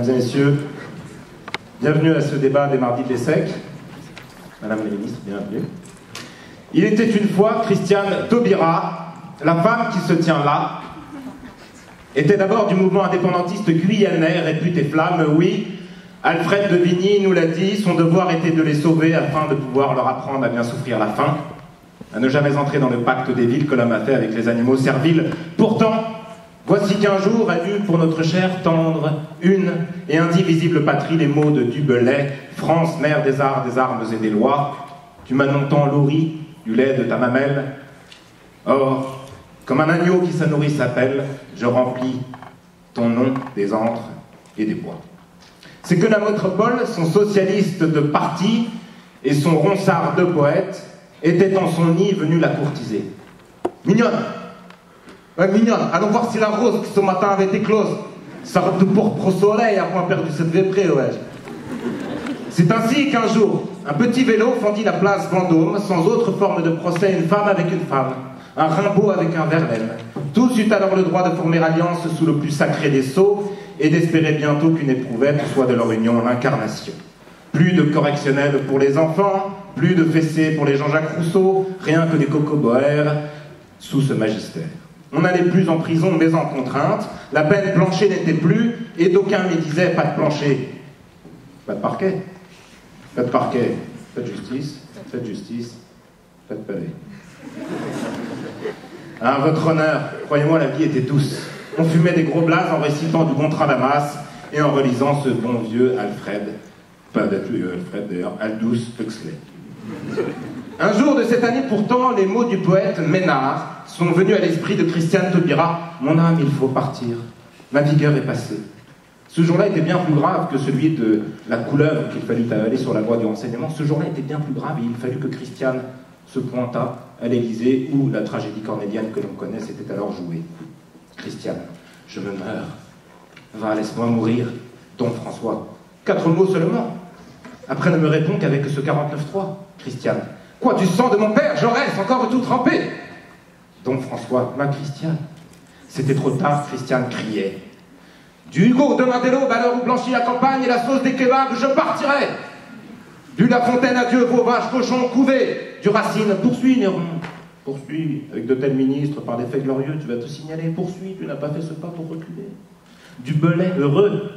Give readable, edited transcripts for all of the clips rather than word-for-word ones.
Mesdames et messieurs, bienvenue à ce débat des mardis de l'ESSEC. Madame la ministre, bienvenue. Il était une fois Christiane Taubira, la femme qui se tient là, était d'abord du mouvement indépendantiste guyanais, réputé flamme, oui. Alfred de Vigny nous l'a dit, son devoir était de les sauver afin de pouvoir leur apprendre à bien souffrir la faim, à ne jamais entrer dans le pacte des villes que l'homme a fait avec les animaux serviles. Pourtant, voici qu'un jour a eu pour notre chère tendre, une et indivisible patrie les mots de Dubelay, France, mère des arts, des armes et des lois, tu m'as longtemps nourri du lait de ta mamelle. Or, comme un agneau qui sa nourrice s'appelle, je remplis ton nom des antres et des bois. C'est que la métropole, son socialiste de parti et son ronsard de poète, était en son nid venu la courtiser. Mignonne, ouais, mignonne, allons voir si la rose qui ce matin avait éclose. Ça robe de pourpre au soleil à point perdu cette véprée, ouais. C'est ainsi qu'un jour, un petit vélo fendit la place Vendôme, sans autre forme de procès, une femme avec une femme, un Rimbaud avec un Verlaine. Tous eurent alors le droit de former alliance sous le plus sacré des sceaux et d'espérer bientôt qu'une éprouvette soit de leur union l'incarnation. Plus de correctionnels pour les enfants, plus de fessées pour les Jean-Jacques Rousseau, rien que des cocoboères sous ce magistère. On n'allait plus en prison mais en contrainte, la peine plancher n'était plus, et d'aucuns me disaient pas de plancher, pas de parquet, pas de parquet, pas de justice, pas de justice, pas de palais. À votre honneur, croyez-moi, la vie était douce. On fumait des gros blazes en récitant du Contrat Damas et en relisant ce bon vieux Alfred, pas Alfred d'ailleurs, Aldous Huxley. Un jour de cette année pourtant, les mots du poète Ménard sont venus à l'esprit de Christiane Taubira. Mon âme, il faut partir. Ma vigueur est passée. Ce jour-là était bien plus grave que celui de la couleuvre qu'il fallut avaler sur la voie du renseignement. Ce jour-là était bien plus grave et il fallut que Christiane se pointât à l'Élysée où la tragédie cornélienne que l'on connaît s'était alors jouée. Christiane, je me meurs. Va, laisse-moi mourir. Don François. 4 mots seulement. Après ne me répond qu'avec ce 49.3. Christiane. Quoi, du sang de mon père, Jaurès, encore tout trempé? Don François, ma Christiane. C'était trop tard, Christiane criait. Du Hugo, demain dès l'aube, à l'heure où blanchit la campagne et la sauce des kebabs, je partirai. Du La Fontaine, adieu, vos vaches, cochons, couvés. Du Racine, poursuis, Néron. Poursuis, avec de tels ministres, par des faits glorieux, tu vas te signaler. Poursuis, tu n'as pas fait ce pas pour reculer. Du Belay, heureux,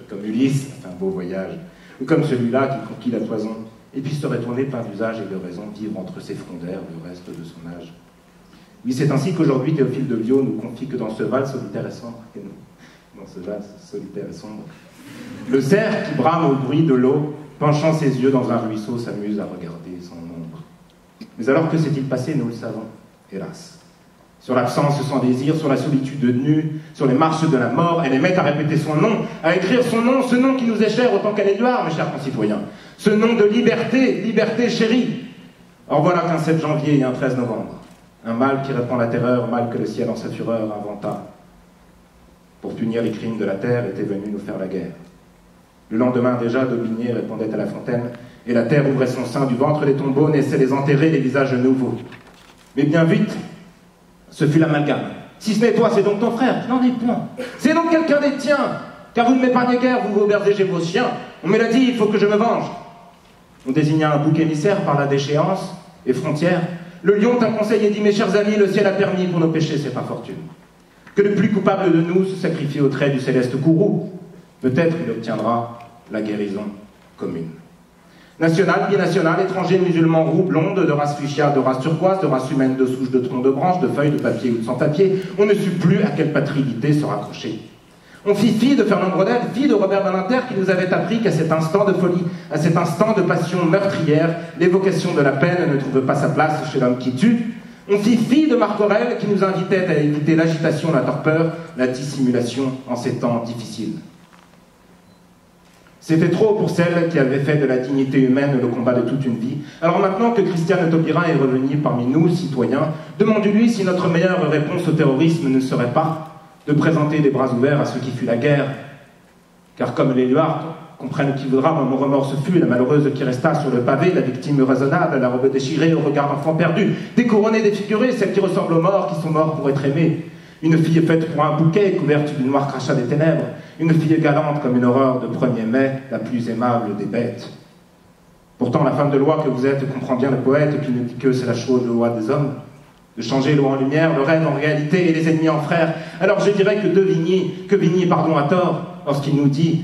comme Ulysse, a fait un beau voyage, ou comme celui-là qui conquit la toison, et puis se retourner plein d'usage et de raison, vivre entre ses frondeurs le reste de son âge. Oui, c'est ainsi qu'aujourd'hui, Théophile de Viau nous confie que dans ce val solitaire et sombre, dans ce val solitaire et sombre, le cerf qui brame au bruit de l'eau, penchant ses yeux dans un ruisseau, s'amuse à regarder son ombre. Mais alors que s'est-il passé, nous le savons, hélas. Sur l'absence sans désir, sur la solitude nue, sur les marches de la mort, elle aimait à répéter son nom, à écrire son nom, ce nom qui nous est cher autant qu'à l'Édouard, mes chers concitoyens. Ce nom de liberté, liberté chérie. Or voilà qu'un 7 janvier et un 13 novembre, un mal qui répand la terreur, mal que le ciel en sa fureur inventa, pour punir les crimes de la terre, était venu nous faire la guerre. Le lendemain déjà, Daubigné répondait à La Fontaine, et la terre ouvrait son sein, du ventre des tombeaux naissaient les enterrés, les visages nouveaux. Mais bien vite, ce fut l'amalgame. Si ce n'est toi, c'est donc ton frère, qui n'en est point. C'est donc quelqu'un des tiens, car vous ne m'épargnez guère, vous vous bergez vos chiens. On me l'a dit, il faut que je me venge. On désigna un bouc émissaire par la déchéance et frontière. Le lion d'un conseiller dit, mes chers amis, le ciel a permis pour nos péchés, c'est pas fortune. Que le plus coupable de nous se sacrifie au trait du céleste courroux. Peut-être il obtiendra la guérison commune. National, binational, étranger, musulman, roux, blonde, de race fuchsia, de race turquoise, de race humaine, de souche, de tronc, de branche, de feuilles, de papier ou de sans-papier, on ne sut plus à quelle patrie se raccrocher. On fit fi de Fernand Braudel, fi de Robert Badinter qui nous avait appris qu'à cet instant de folie, à cet instant de passion meurtrière, l'évocation de la peine ne trouve pas sa place chez l'homme qui tue. On fit fi de Marc Aurèle qui nous invitait à éviter l'agitation, la torpeur, la dissimulation en ces temps difficiles. C'était trop pour celle qui avait fait de la dignité humaine le combat de toute une vie. Alors maintenant que Christiane Taubira est revenue parmi nous, citoyens, demandez-lui si notre meilleure réponse au terrorisme ne serait pas de présenter les bras ouverts à ceux qui fuient la guerre. Car comme l'Éluard, comprenne qui voudra, mon remords ce fut, la malheureuse qui resta sur le pavé, la victime raisonnable, la robe déchirée au regard d'enfant perdu, découronnée, défigurée, celle qui ressemble aux morts qui sont morts pour être aimés. Une fille faite pour un bouquet, couverte du noir crachat des ténèbres. Une fille galante comme une aurore de 1er mai, la plus aimable des bêtes. Pourtant, la femme de loi que vous êtes comprend bien le poète qui nous dit que c'est la chose, loi des hommes, de changer l'eau en lumière, le rêve en réalité et les ennemis en frères. Alors je dirais que Vigny a tort lorsqu'il nous dit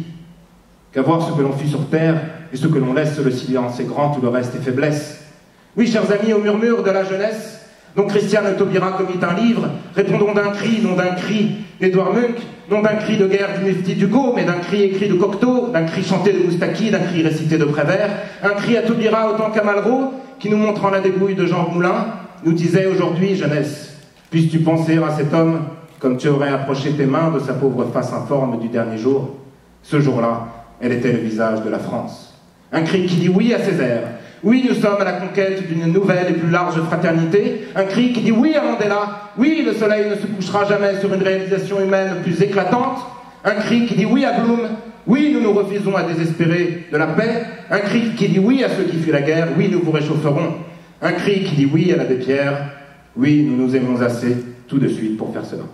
qu'avoir ce que l'on fut sur terre et ce que l'on laisse, le silence est grand, tout le reste est faiblesse. Oui, chers amis, au murmure de la jeunesse, dont Christiane Taubira commit un livre, répondons d'un cri, non d'un cri d'Edouard Munch, non d'un cri de guerre d'Hugo, mais d'un cri écrit de Cocteau, d'un cri chanté de Moustaki, d'un cri récité de Prévert, un cri à Taubira autant qu'à Malraux, qui nous montrant la débrouille de Jean Moulin, nous disait aujourd'hui, jeunesse, puisses-tu penser à cet homme comme tu aurais approché tes mains de sa pauvre face informe du dernier jour. Ce jour-là, elle était le visage de la France. Un cri qui dit oui à Césaire. Oui, nous sommes à la conquête d'une nouvelle et plus large fraternité. Un cri qui dit oui à Mandela. Oui, le soleil ne se couchera jamais sur une réalisation humaine plus éclatante. Un cri qui dit oui à Blum. Oui, nous nous refusons à désespérer de la paix. Un cri qui dit oui à ceux qui fuient la guerre. Oui, nous vous réchaufferons. Un cri qui dit oui à l'abbé Pierre. Oui, nous nous aimons assez tout de suite pour faire cela.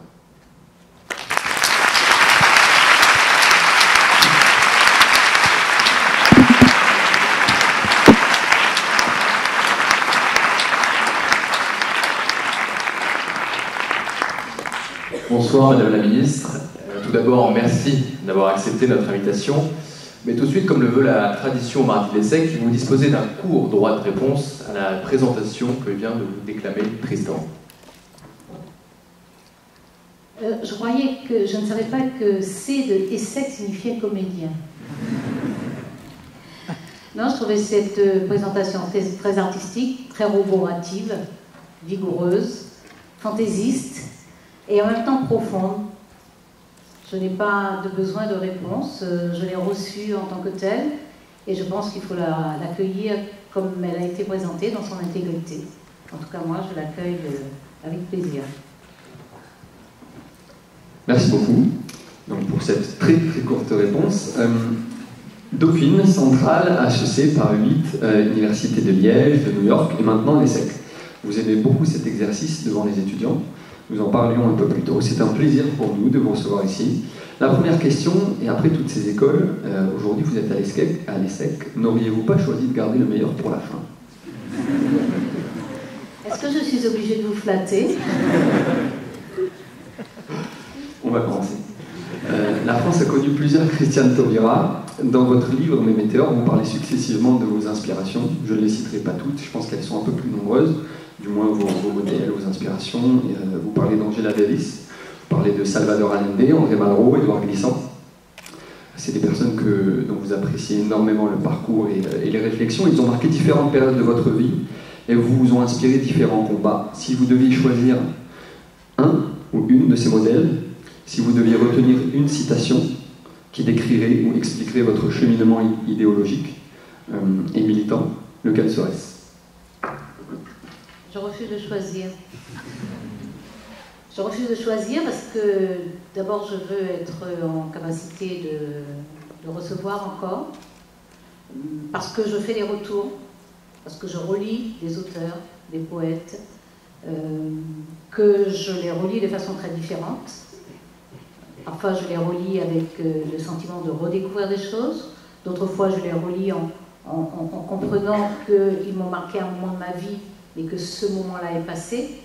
Bonsoir Madame la Ministre. Tout d'abord, merci d'avoir accepté notre invitation. Mais tout de suite, comme le veut la tradition au Mardi l'Essec, vous disposez d'un court droit de réponse à la présentation que vient de vous déclamer Tristan. Je ne savais pas que C de Essec signifiait comédien. Non, je trouvais cette présentation très artistique, très roborative, vigoureuse, fantaisiste, et en même temps profonde. Je n'ai pas de besoin de réponse, je l'ai reçue en tant que telle, et je pense qu'il faut l'accueillir comme elle a été présentée dans son intégrité. En tout cas, moi, je l'accueille avec plaisir. Merci beaucoup donc, pour cette très très courte réponse. Dauphine, Centrale, HEC, Paris 8, Université de Liège, de New York, et maintenant l'ESSEC. Vous aimez beaucoup cet exercice devant les étudiants. Nous en parlions un peu plus tôt. C'est un plaisir pour nous de vous recevoir ici. La première question, et après toutes ces écoles, aujourd'hui vous êtes à l'ESSEC, n'auriez-vous pas choisi de garder le meilleur pour la fin? Est-ce que je suis obligée de vous flatter? On va commencer. La France a connu plusieurs Christiane Taubira. Dans votre livre Mes météores, vous parlez successivement de vos inspirations. Je ne les citerai pas toutes, je pense qu'elles sont un peu plus nombreuses. Du moins vos modèles, vos inspirations. Vous parlez d'Angela Davis, vous parlez de Salvador Allende, André Malraux, Édouard Glissant. C'est des personnes dont vous appréciez énormément le parcours et les réflexions. Ils ont marqué différentes périodes de votre vie et vous ont inspiré différents combats. Si vous deviez choisir un ou une de ces modèles, si vous deviez retenir une citation qui décrirait ou expliquerait votre cheminement idéologique et militant, lequel serait-ce? Je refuse de choisir. Je refuse de choisir parce que d'abord je veux être en capacité de recevoir encore, parce que je fais des retours, parce que je relis des auteurs, des poètes, que je les relis de façon très différente. Parfois je les relis avec le sentiment de redécouvrir des choses, d'autres fois je les relis en comprenant qu'ils m'ont marqué un moment de ma vie et que ce moment-là est passé.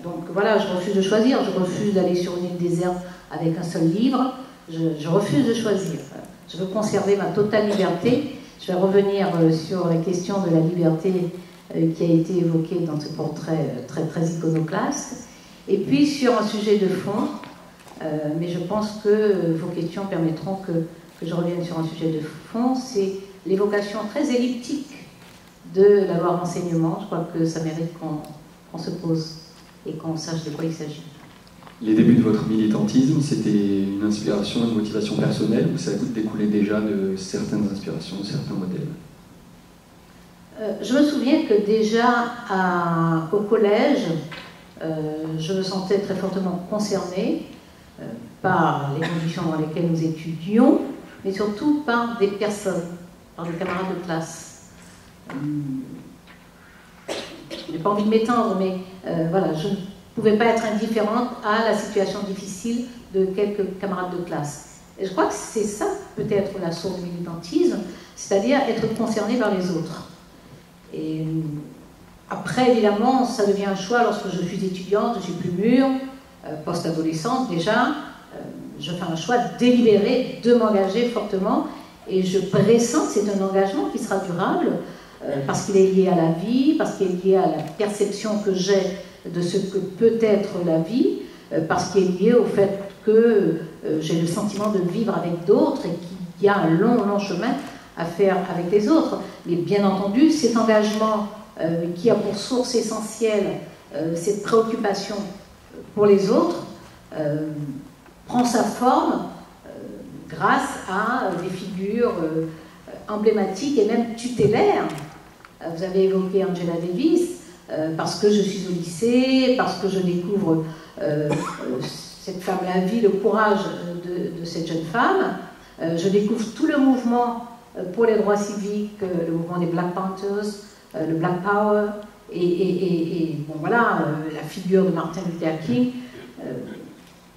Donc voilà, je refuse de choisir, je refuse d'aller sur une île déserte avec un seul livre, je refuse de choisir. Je veux conserver ma totale liberté. Je vais revenir sur la question de la liberté qui a été évoquée dans ce portrait très, très iconoclaste. Et puis sur un sujet de fond, mais je pense que vos questions permettront que je revienne sur un sujet de fond, c'est l'évocation très elliptique de la loi renseignement. Je crois que ça mérite qu'on se pose et qu'on sache de quoi il s'agit. Les débuts de votre militantisme, c'était une inspiration, une motivation personnelle, ou ça découlait déjà de certaines inspirations, de certains modèles? Je me souviens que déjà au collège, je me sentais très fortement concernée par les conditions dans lesquelles nous étudions, mais surtout par des personnes, par des camarades de classe. Je n'ai pas envie de m'étendre, mais voilà, pouvait pas être indifférente à la situation difficile de quelques camarades de classe. Et je crois que c'est ça peut-être la source du militantisme, c'est-à-dire être concerné par les autres. Et après, évidemment, ça devient un choix lorsque je suis étudiante, je suis plus mûre, post-adolescente déjà, je fais un choix délibéré de m'engager fortement et je pressens que c'est un engagement qui sera durable parce qu'il est lié à la vie, parce qu'il est lié à la perception que j'ai de ce que peut être la vie, parce qu'il est lié au fait que j'ai le sentiment de vivre avec d'autres et qu'il y a un long chemin à faire avec les autres. Mais bien entendu, cet engagement qui a pour source essentielle cette préoccupation pour les autres prend sa forme grâce à des figures emblématiques et même tutélaires. Vous avez évoqué Angela Davis, parce que je suis au lycée, parce que je découvre cette femme, la vie, le courage de cette jeune femme. Je découvre tout le mouvement pour les droits civiques, le mouvement des Black Panthers, le Black Power, et bon, voilà, la figure de Martin Luther King.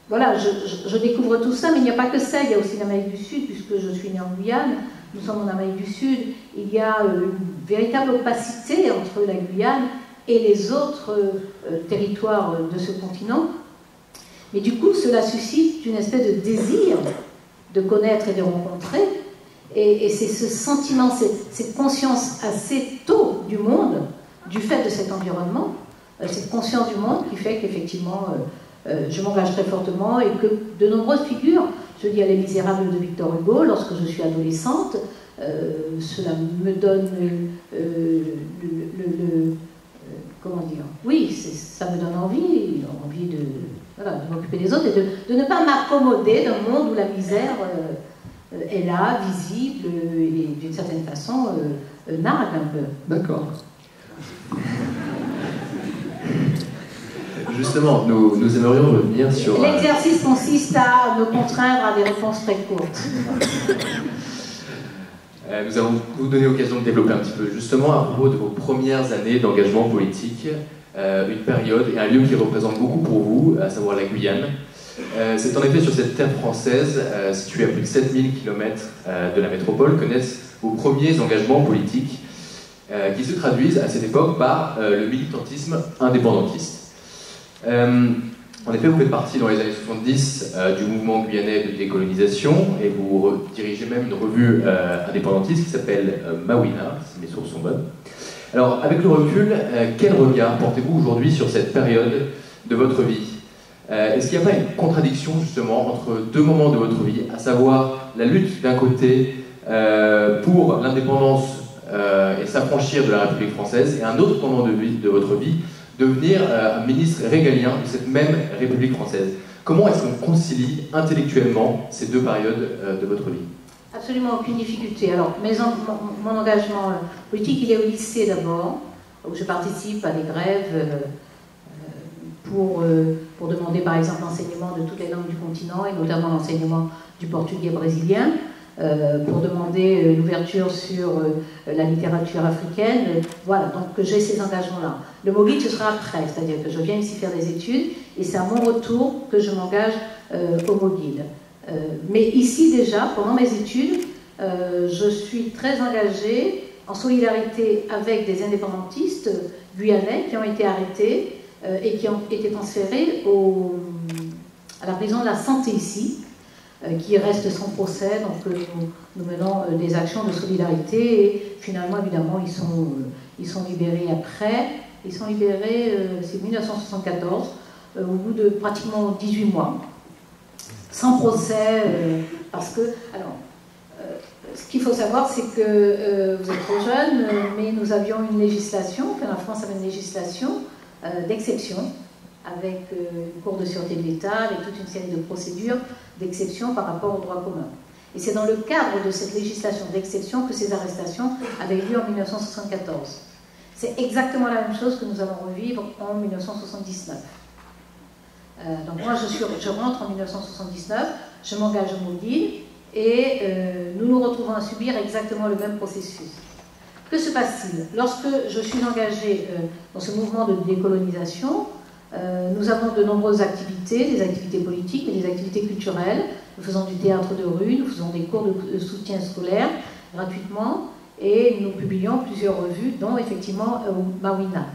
Voilà, je découvre tout ça, mais il n'y a pas que ça, il y a aussi l'Amérique du Sud, puisque je suis née en Guyane, nous sommes en Amérique du Sud, il y a une véritable opacité entre la Guyane et les autres territoires de ce continent. Mais du coup, cela suscite une espèce de désir de connaître et de rencontrer, et c'est ce sentiment, cette conscience assez tôt du monde, du fait de cet environnement, cette conscience du monde qui fait qu'effectivement, je m'engage très fortement et que de nombreuses figures, je dis à Les Misérables de Victor Hugo, lorsque je suis adolescente, cela me donne comment dire, oui, ça me donne envie de, voilà, de m'occuper des autres et de ne pas m'accommoder d'un monde où la misère est là, visible et d'une certaine façon nargue un peu. D'accord. Justement, nous aimerions revenir sur... L'exercice consiste à me contraindre à des réponses très courtes. Nous allons vous donner l'occasion de développer un petit peu, justement, à propos de vos premières années d'engagement politique, une période et un lieu qui représente beaucoup pour vous, à savoir la Guyane. C'est en effet sur cette terre française, située à plus de 7000 km de la métropole, que naissent vos premiers engagements politiques, qui se traduisent à cette époque par le militantisme indépendantiste. En effet, vous faites partie dans les années 70 du mouvement guyanais de décolonisation et vous dirigez même une revue indépendantiste qui s'appelle Mawina, si mes sources sont bonnes. Alors, avec le recul, quel regard portez-vous aujourd'hui sur cette période de votre vie? Est-ce qu'il n'y a pas une contradiction justement entre deux moments de votre vie, à savoir la lutte d'un côté pour l'indépendance et s'affranchir de la République française, et un autre moment de votre vie, devenir un ministre régalien de cette même République française? Comment est-ce qu'on concilie intellectuellement ces deux périodes de votre vie? Absolument aucune difficulté. Alors, mon engagement politique, il est au lycée d'abord, où je participe à des grèves pour demander par exemple l'enseignement de toutes les langues du continent, et notamment l'enseignement du portugais brésilien, pour demander l'ouverture sur la littérature africaine. Voilà, donc j'ai ces engagements-là. Le MOGID, ce sera après, c'est-à-dire que je viens ici faire des études, et c'est à mon retour que je m'engage au MOGID. Mais ici déjà, pendant mes études, je suis très engagée en solidarité avec des indépendantistes guyanais qui ont été arrêtés et qui ont été transférés à la prison de la Santé ici, qui reste sans procès. Donc nous menons des actions de solidarité et finalement, évidemment, ils sont libérés après. Ils sont libérés, c'est 1974, au bout de pratiquement 18 mois. Sans procès, parce que... Alors, ce qu'il faut savoir, c'est que vous êtes trop jeune, mais nous avions une législation, enfin la France avait une législation d'exception, avec une cour de sûreté de l'État, avec toute une série de procédures d'exception par rapport au droit commun. Et c'est dans le cadre de cette législation d'exception que ces arrestations avaient lieu en 1974. C'est exactement la même chose que nous allons revivre en 1979. Donc moi, je rentre en 1979, je m'engage au MOGID et nous nous retrouvons à subir exactement le même processus. Que se passe-t-il? Lorsque je suis engagée dans ce mouvement de décolonisation, Nous avons de nombreuses activités, des activités politiques, mais des activités culturelles. Nous faisons du théâtre de rue, nous faisons des cours de soutien scolaire gratuitement et nous publions plusieurs revues, dont effectivement Mawina.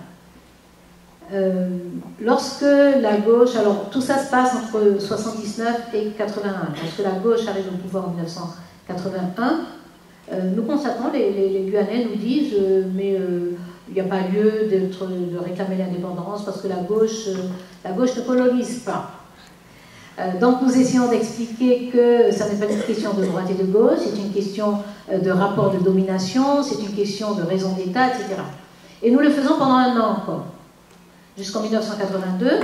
Lorsque la gauche, alors tout ça se passe entre 79 et 81, lorsque la gauche arrive au pouvoir en 1981, nous constatons, les Guyanais nous disent mais il n'y a pas lieu de réclamer l'indépendance parce que la gauche ne colonise pas. Donc nous essayons d'expliquer que ça n'est pas une question de droite et de gauche, c'est une question de rapport de domination, c'est une question de raison d'État, etc. Et nous le faisons pendant un an encore, jusqu'en 1982.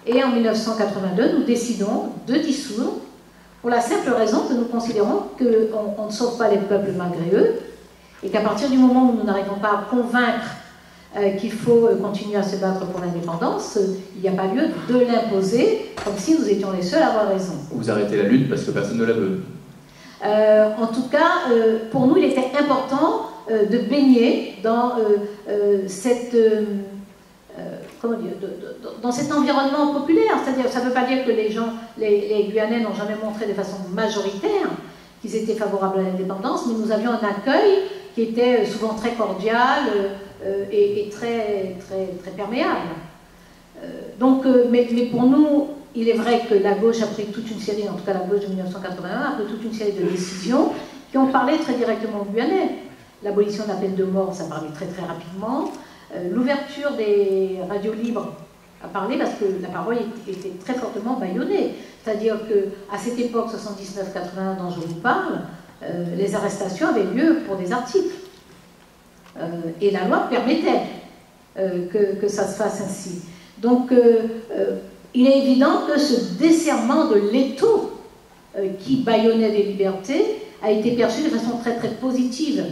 Et en 1982, nous décidons de dissoudre pour la simple raison que nous considérons qu'on ne sauve pas les peuples malgré eux et qu'à partir du moment où nous n'arrivons pas à convaincre qu'il faut continuer à se battre pour l'indépendance, il n'y a pas lieu de l'imposer, comme si nous étions les seuls à avoir raison. Vous arrêtez la lutte parce que personne ne la veut. En tout cas, pour nous, il était important de baigner dans dans cet environnement populaire. C'est-à-dire, ça ne veut pas dire que les Guyanais n'ont jamais montré de façon majoritaire qu'ils étaient favorables à l'indépendance, mais nous avions un accueil qui était souvent très cordial et très perméable. Mais pour nous, il est vrai que la gauche a pris toute une série, en tout cas la gauche de 1981, a pris toute une série de décisions qui ont parlé très directement aux Guyanais. L'abolition de la peine de mort, ça parlait très rapidement. L'ouverture des radios libres a parlé parce que la parole était très fortement bâillonnée. C'est-à-dire qu'à cette époque, 79-81 dont je vous parle, les arrestations avaient lieu pour des articles. Et la loi permettait que ça se fasse ainsi. Donc, il est évident que ce desserrement de l'étau qui bâillonnait des libertés a été perçu de façon très positive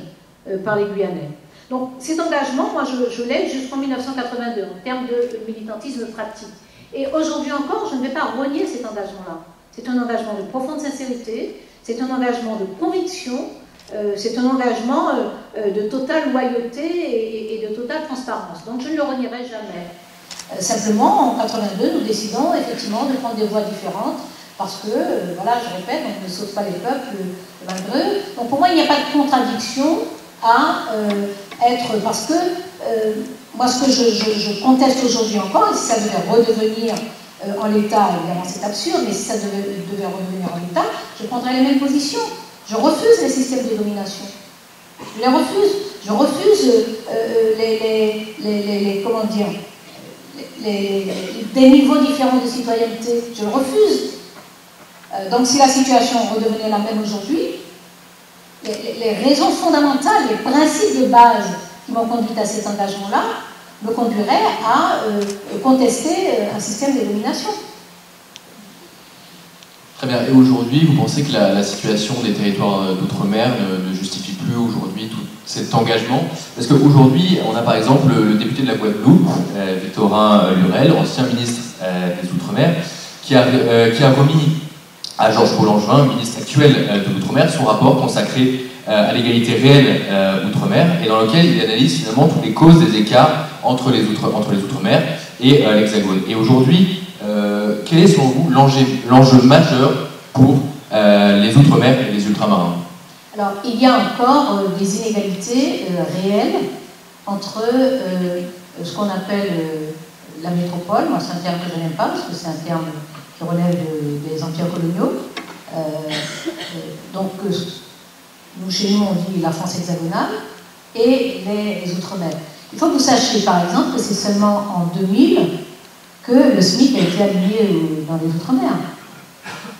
par les Guyanais. Donc, cet engagement, moi, je l'ai jusqu'en 1982, en termes de militantisme pratique. Et aujourd'hui encore, je ne vais pas renier cet engagement-là. C'est un engagement de profonde sincérité, c'est un engagement de conviction, c'est un engagement de totale loyauté et de totale transparence. Donc, je ne le renierai jamais. Simplement, en 82, nous décidons effectivement de prendre des voies différentes parce que, voilà, je répète, on ne sauve pas les peuples malgré eux. Donc, pour moi, il n'y a pas de contradiction à être... Parce que, moi, ce que je conteste aujourd'hui encore, et si ça devait redevenir en l'état, évidemment c'est absurde, mais si ça devait redevenir en l'état, je prendrais les mêmes positions. Je refuse les systèmes de domination. Je les refuse. Je refuse comment dire, des niveaux différents de citoyenneté. Je le refuse. Donc si la situation redevenait la même aujourd'hui, les raisons fondamentales, les principes de base qui m'ont conduit à cet engagement-là me conduiraient à contester un système de domination. Très bien. Et aujourd'hui, vous pensez que la situation des territoires d'outre-mer ne justifie plus aujourd'hui tout cet engagement? Parce qu'aujourd'hui, on a par exemple le député de la Guadeloupe, Victorin Lurel, ancien ministre des Outre-mer, qui a remis à Georges Paul-Langevin, ministre actuel de l'Outre-mer, son rapport consacré à l'égalité réelle Outre-mer, et dans lequel il analyse finalement toutes les causes des écarts entre les Outre-mer et l'Hexagone. Et aujourd'hui, quel est selon vous l'enjeu majeur pour les Outre-mer et les ultramarins? Alors, il y a encore des inégalités réelles entre ce qu'on appelle la métropole. Moi, c'est un terme que je n'aime pas, parce que c'est un terme qui relève des empires coloniaux. Donc, nous, chez nous, on dit la France hexagonale et les Outre-mer. Il faut que vous sachiez, par exemple, que c'est seulement en 2000 que le SMIC a été aligné dans les Outre-mer.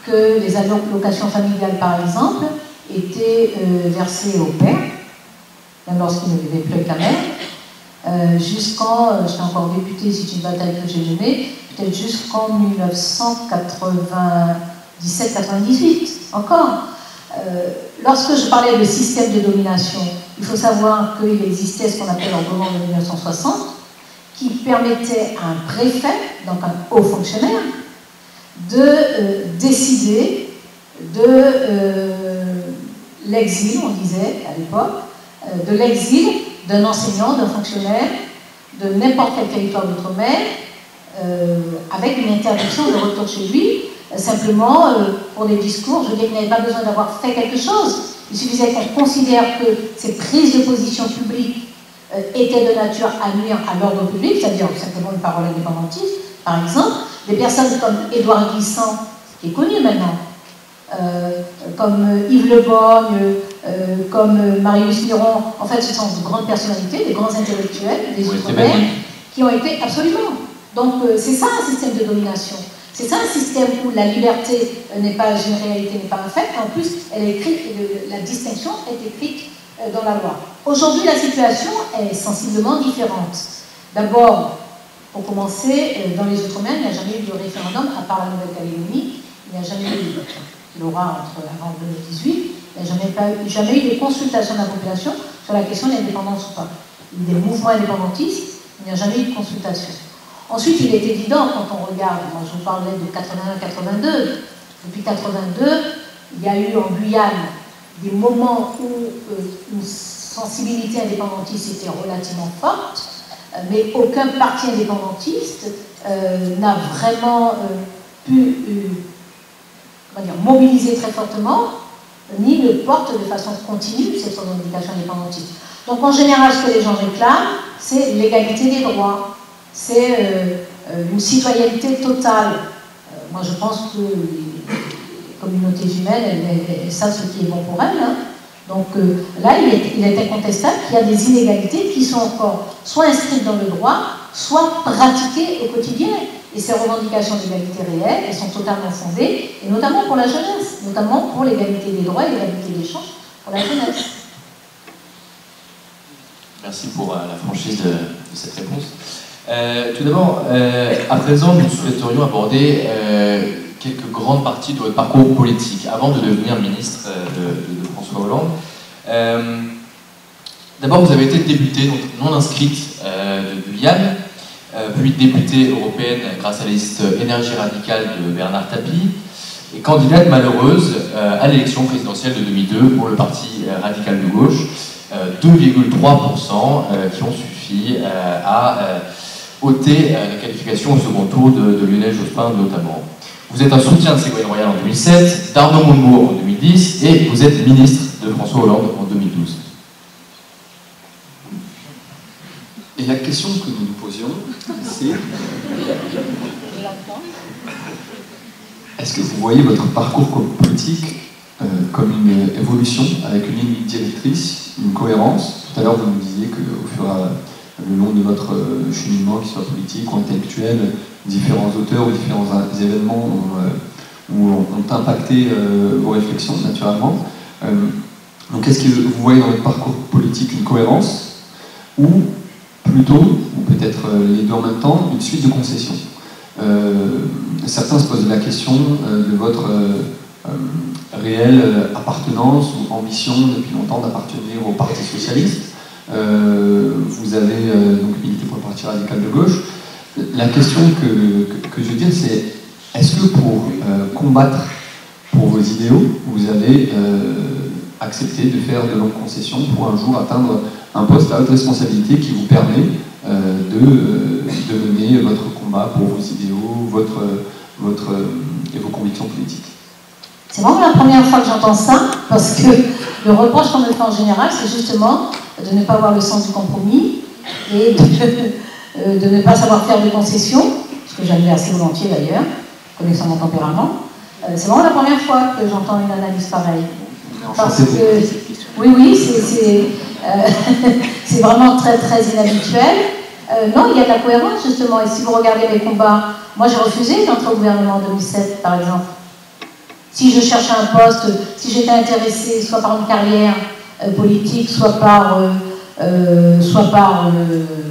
Que les allocations familiales, par exemple, étaient versées au père, même lorsqu'il ne vivait plus avec la mère, jusqu'en, j'étais encore députée, c'est une bataille que j'ai menée, peut-être jusqu'en 1997-98, encore. Lorsque je parlais de système de domination, il faut savoir qu'il existait ce qu'on appelle l'ordonnance de 1960, qui permettait à un préfet, donc un haut fonctionnaire, de décider de l'exil, on disait à l'époque, de l'exil d'un enseignant, d'un fonctionnaire, de n'importe quel territoire d'outre-mer, avec une interdiction de retour chez lui, simplement pour des discours. Je veux dire qu'il n'avait pas besoin d'avoir fait quelque chose. Il suffisait qu'on considère que ces prises de position publiques étaient de nature à nuire à l'ordre public, c'est-à-dire simplement une parole indépendantiste, par exemple. Des personnes comme Édouard Glissant, qui est connu maintenant, comme Yves Le Borgne, comme Marius Miron, en fait ce sont de grandes personnalités, des grands intellectuels, des outre-mer, qui ont été absolument. Donc c'est ça un système de domination. C'est ça un système où la liberté n'est pas une réalité, n'est pas un fait. En plus, elle est écrite, la distinction est écrite dans la loi. Aujourd'hui, la situation est sensiblement différente. D'abord, pour commencer, dans les Outre-mer, il n'y a jamais eu de référendum, à part la Nouvelle-Calédonie. Il n'y a jamais eu, il aura avant 2018, il n'y a jamais eu de consultation de la population sur la question de l'indépendance ou pas. Des mouvements indépendantistes, il n'y a jamais eu de consultation. Ensuite, il est évident, quand on regarde, moi je vous parlais de 81-82, depuis 82, il y a eu en Guyane des moments où une sensibilité indépendantiste était relativement forte, mais aucun parti indépendantiste n'a vraiment pu mobiliser très fortement, ni ne porte de façon continue cette revendication indépendantiste. Donc en général, ce que les gens réclament, c'est l'égalité des droits, c'est une citoyenneté totale. Moi je pense que les communautés humaines, elles savent ce qui est bon pour elles. Hein. Donc là, il est incontestable qu'il y a des inégalités qui sont encore soit inscrites dans le droit, soit pratiquées au quotidien. Et ces revendications d'égalité réelle, elles sont totalement fondées, et notamment pour la jeunesse, notamment pour l'égalité des droits et l'égalité des chances pour la jeunesse. Merci pour la franchise de cette réponse. Tout d'abord, à présent, nous souhaiterions aborder quelques grandes parties de votre parcours politique, avant de devenir ministre de François Hollande. D'abord, vous avez été députée non inscrite de Guyane, puis députée européenne grâce à la liste Énergie radicale de Bernard Tapie, et candidate malheureuse à l'élection présidentielle de 2002 pour le parti radical de gauche, 2,3% qui ont suffi à ôter la qualification au second tour de Lionel Jospin notamment. Vous êtes un soutien de Ségolène Royal en 2007, d'Arnaud Montebourg en 2010, et vous êtes ministre de François Hollande en 2012. Et la question que nous nous posions, c'est est-ce que vous voyez votre parcours politique comme une évolution, avec une ligne directrice, une cohérence? Tout à l'heure, vous nous disiez qu'au fur et à le long de votre cheminement, qu'il soit politique ou intellectuel, différents auteurs ou différents événements ont impacté vos réflexions, naturellement. Donc, est-ce que vous voyez dans votre parcours politique une cohérence, ou plutôt, ou peut-être les deux en même temps, une suite de concessions? Certains se posent la question de votre réelle appartenance ou ambition depuis longtemps d'appartenir au Parti socialiste. Vous avez donc milité pour le Parti radical de gauche. La question que je veux dire, c'est est-ce que pour combattre pour vos idéaux, vous avez accepté de faire de longues concessions pour un jour atteindre un poste à haute responsabilité qui vous permet de mener votre combat pour vos idéaux, et vos convictions politiques? C'est vraiment la première fois que j'entends ça, parce que le reproche qu'on me fait en général, c'est justement de ne pas avoir le sens du compromis et de ne pas savoir faire de concessions, ce que j'admets assez volontiers d'ailleurs, connaissant mon tempérament. C'est vraiment la première fois que j'entends une analyse pareille. Parce que, oui, c'est vraiment très, très inhabituel. Non, il y a de la cohérence justement, et si vous regardez les combats, moi j'ai refusé d'entrer au gouvernement en 2007 par exemple. Si je cherchais un poste, si j'étais intéressée soit par une carrière politique, soit par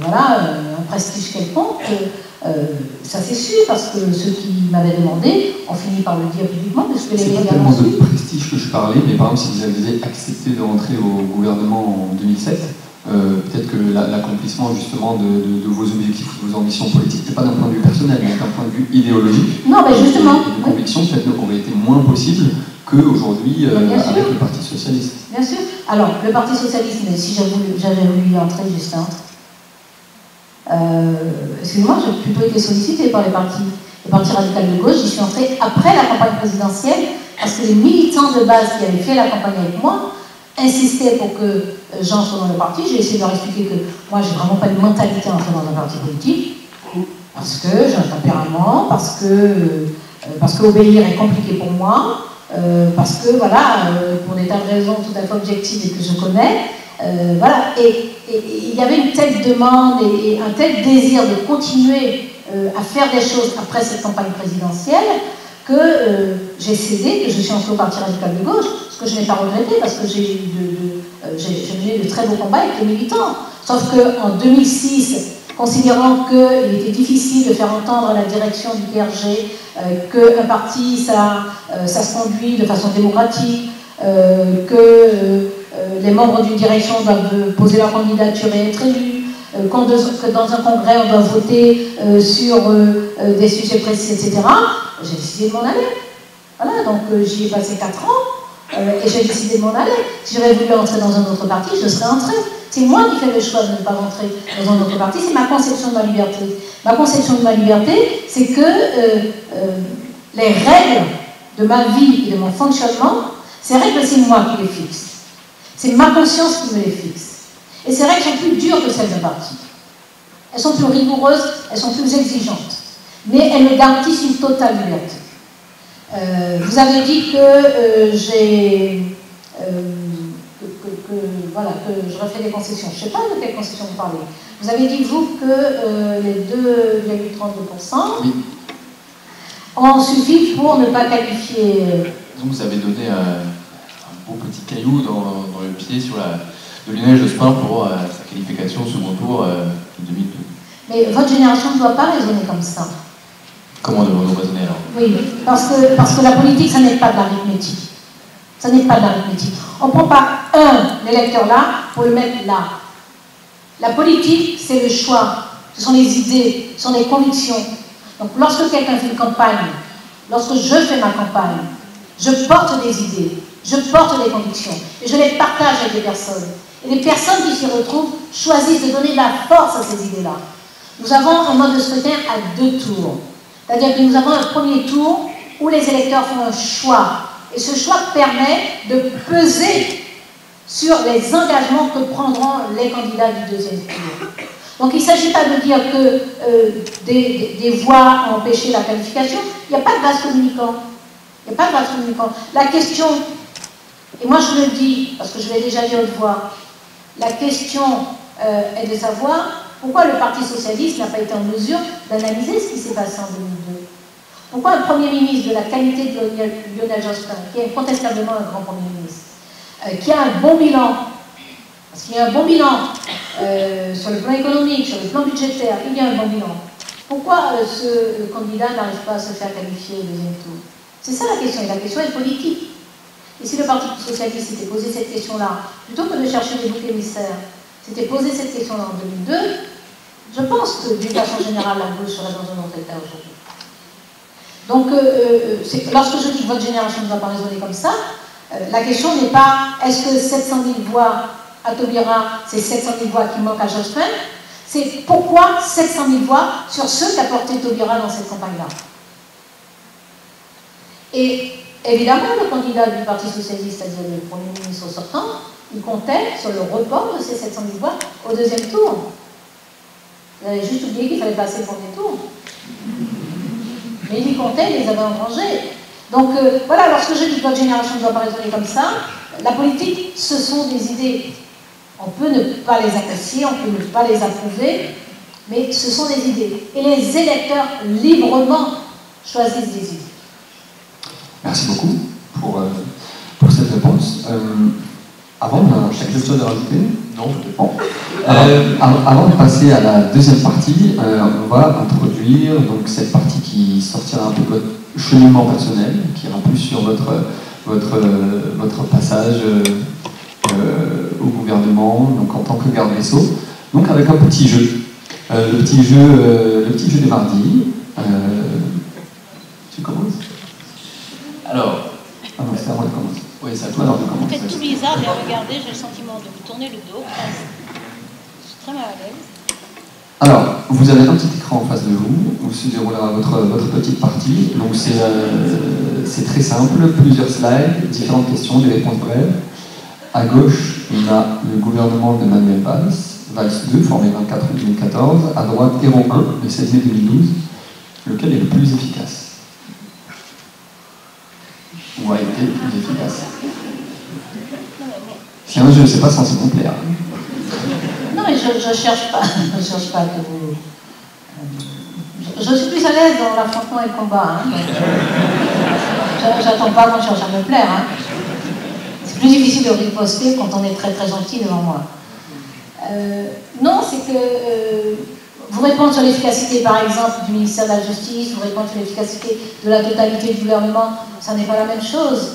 voilà, un prestige quelconque, ça c'est sûr, parce que ceux qui m'avaient demandé ont fini par le dire publiquement, parce que c'est pas tellement de prestige que je parlais, mais par exemple si vous aviez accepté de rentrer au gouvernement en 2007, peut-être que l'accomplissement justement de vos objectifs, de vos ambitions politiques, n'est pas d'un point de vue personnel, mais d'un point de vue idéologique. Non, mais justement. Une conviction peut-être aurait été moins possible qu'aujourd'hui avec le Parti socialiste. Bien sûr. Alors, le Parti socialiste, mais si j'avais voulu y entrer, j'étais entré. Excusez-moi, j'ai plutôt été sollicitée par les partis radicaux de gauche. J'y suis entrée après la campagne présidentielle, parce que les militants de base qui avaient fait la campagne avec moi insistaient pour que j'entre dans le parti. J'ai essayé de leur expliquer que moi, j'ai vraiment pas de mentalité à entrer dans un parti politique, parce que j'ai un tempérament, parce que obéir est compliqué pour moi, parce que, voilà, pour des tas de raisons tout à fait objectives et que je connais, voilà. Et il y avait une telle demande et un tel désir de continuer à faire des choses après cette campagne présidentielle que j'ai cédé, que je suis entrée au Parti radical de gauche, ce que je n'ai pas regretté parce que j'ai mené de très beaux combats avec les militants. Sauf qu'en 2006, considérant qu'il était difficile de faire entendre à la direction du PRG qu'un parti, ça se conduit de façon démocratique, que les membres d'une direction doivent poser leur candidature et être élus, que dans un congrès on doit voter sur des sujets précis, etc. J'ai décidé de m'en aller. Voilà, donc j'y ai passé 4 ans et j'ai décidé de m'en aller. Si j'avais voulu entrer dans un autre parti, je serais entrée. C'est moi qui fais le choix de ne pas rentrer dans un autre parti, c'est ma conception de ma liberté. Ma conception de ma liberté, c'est que les règles de ma vie et de mon fonctionnement, ces règles, c'est moi qui les fixe. C'est ma conscience qui me les fixe. Et ces règles sont plus dures que celles d'un parti. Elles sont plus rigoureuses, elles sont plus exigeantes. Mais elles me garantissent une totale liberté. Vous avez dit que voilà, que je refais des concessions. Je ne sais pas de quelles concessions vous parlez. Vous avez dit, vous, que les 2,32% oui, ont suffi pour ne pas qualifier... Donc vous avez donné un beau petit caillou dans le pied de Lionel Jospin pour sa qualification au second tour de 2002. Mais votre génération ne doit pas raisonner comme ça. Comment devons-nous raisonner alors? Oui, parce que la politique, ça n'est pas de l'arithmétique. Ça n'est pas de l'arithmétique. On ne prend pas un électeur là pour le mettre là. La politique, c'est le choix. Ce sont les idées, ce sont les convictions. Donc lorsque quelqu'un fait une campagne, lorsque je fais ma campagne, je porte des idées, je porte des convictions et je les partage avec les personnes. Et les personnes qui s'y retrouvent choisissent de donner de la force à ces idées-là. Nous avons un mode de scrutin à 2 tours. C'est-à-dire que nous avons un premier tour où les électeurs font un choix. Et ce choix permet de peser sur les engagements que prendront les candidats du deuxième tour. Donc il ne s'agit pas de dire que des voix ont empêché la qualification. Il n'y a pas de vase communicant. Il n'y a pas de vase communicant. La question, et moi je le dis, parce que je l'ai déjà dit haute voix, la question est de savoir pourquoi le Parti socialiste n'a pas été en mesure d'analyser ce qui s'est passé en 2002. Pourquoi un Premier ministre de la qualité de Lionel Jospin, qui est incontestablement un grand Premier ministre, qui a un bon bilan, parce qu'il y a un bon bilan sur le plan économique, sur le plan budgétaire, il y a un bon bilan. Pourquoi ce candidat n'arrive pas à se faire qualifier au deuxième tour? C'est ça la question, et la question est politique. Et si le Parti socialiste s'était posé cette question-là, plutôt que de chercher des boucs émissaires, s'était posé cette question-là en 2002, je pense que d'une façon générale, la gauche serait dans un autre état aujourd'hui. Donc, lorsque je dis que votre génération ne va pas raisonner comme ça, la question n'est pas est-ce que 700 000 voix à Taubira, c'est 700 000 voix qui manquent à Jospin, c'est pourquoi 700 000 voix sur ceux qu'a porté Taubira dans cette campagne-là. Et évidemment, le candidat du Parti socialiste, c'est-à-dire le Premier ministre sortant, il comptait sur le report de ces 700 000 voix au deuxième tour. Vous avez juste oublié qu'il fallait passer le premier tour. Mais il y comptait, il les avait engrangés. Donc voilà, lorsque je dis que votre génération ne doit pas raisonner comme ça, la politique, ce sont des idées. On peut ne pas les apprécier, on peut ne pas les approuver, mais ce sont des idées. Et les électeurs, librement, choisissent des idées. Merci beaucoup pour cette réponse. Avant, quelque chose à rajouter? Non, peut-être pas. Avant de passer à la deuxième partie, on va introduire donc, cette partie qui sortira un peu de votre cheminement personnel, qui ira plus sur votre passage au gouvernement, donc en tant que garde des Sceaux, donc avec un petit jeu. Le petit jeu des mardis. Tu commences? Alors. Ah non, c'est à moi de commencer. Oui, c'est à toi de commencer. Vous faites tout bizarre, mais regardez, j'ai le sentiment de vous tourner le dos. Je suis très mal à l'aise. Alors, vous avez un petit écran en face de vous où se déroulera votre petite partie. Donc c'est très simple, plusieurs slides, différentes questions, des réponses brèves. À gauche, on a le gouvernement de Manuel Valls, Valls 2, formé 24 août 2014. À droite, Hérault 1, le 16 mai 2012. Lequel est le plus efficace? Ou a été le plus efficace? C'est un jeu, c'est pas censé vous plaire. Non, mais je cherche pas que vous... Je suis plus à l'aise dans l'affrontement et le combat. Hein, j'attends pas qu'on cherche à me plaire. Hein. C'est plus difficile de riposter quand on est très très gentil devant moi. Non, c'est que vous répondre sur l'efficacité, par exemple, du ministère de la Justice, vous répondre sur l'efficacité de la totalité du gouvernement, ça n'est pas la même chose.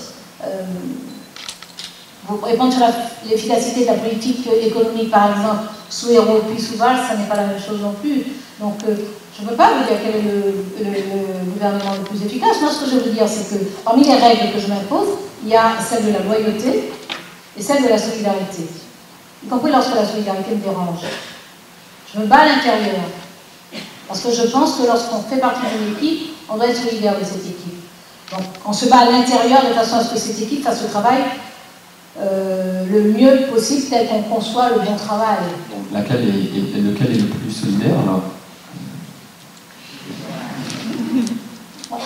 Vous répondre sur l'efficacité de la politique économique, par exemple, sous Hérault puis sous Valls, ça n'est pas la même chose non plus. Donc, je ne peux pas vous dire quel est le gouvernement le plus efficace. Moi, ce que je veux dire, c'est que parmi les règles que je m'impose, il y a celle de la loyauté et celle de la solidarité. Y compris lorsque la solidarité me dérange. Je me bats à l'intérieur. Parce que je pense que lorsqu'on fait partie d'une équipe, on doit être solidaire de cette équipe. Donc, on se bat à l'intérieur de façon à ce que cette équipe fasse le travail le mieux possible, tel qu'on conçoit le bon travail. Lequel est le plus solidaire alors?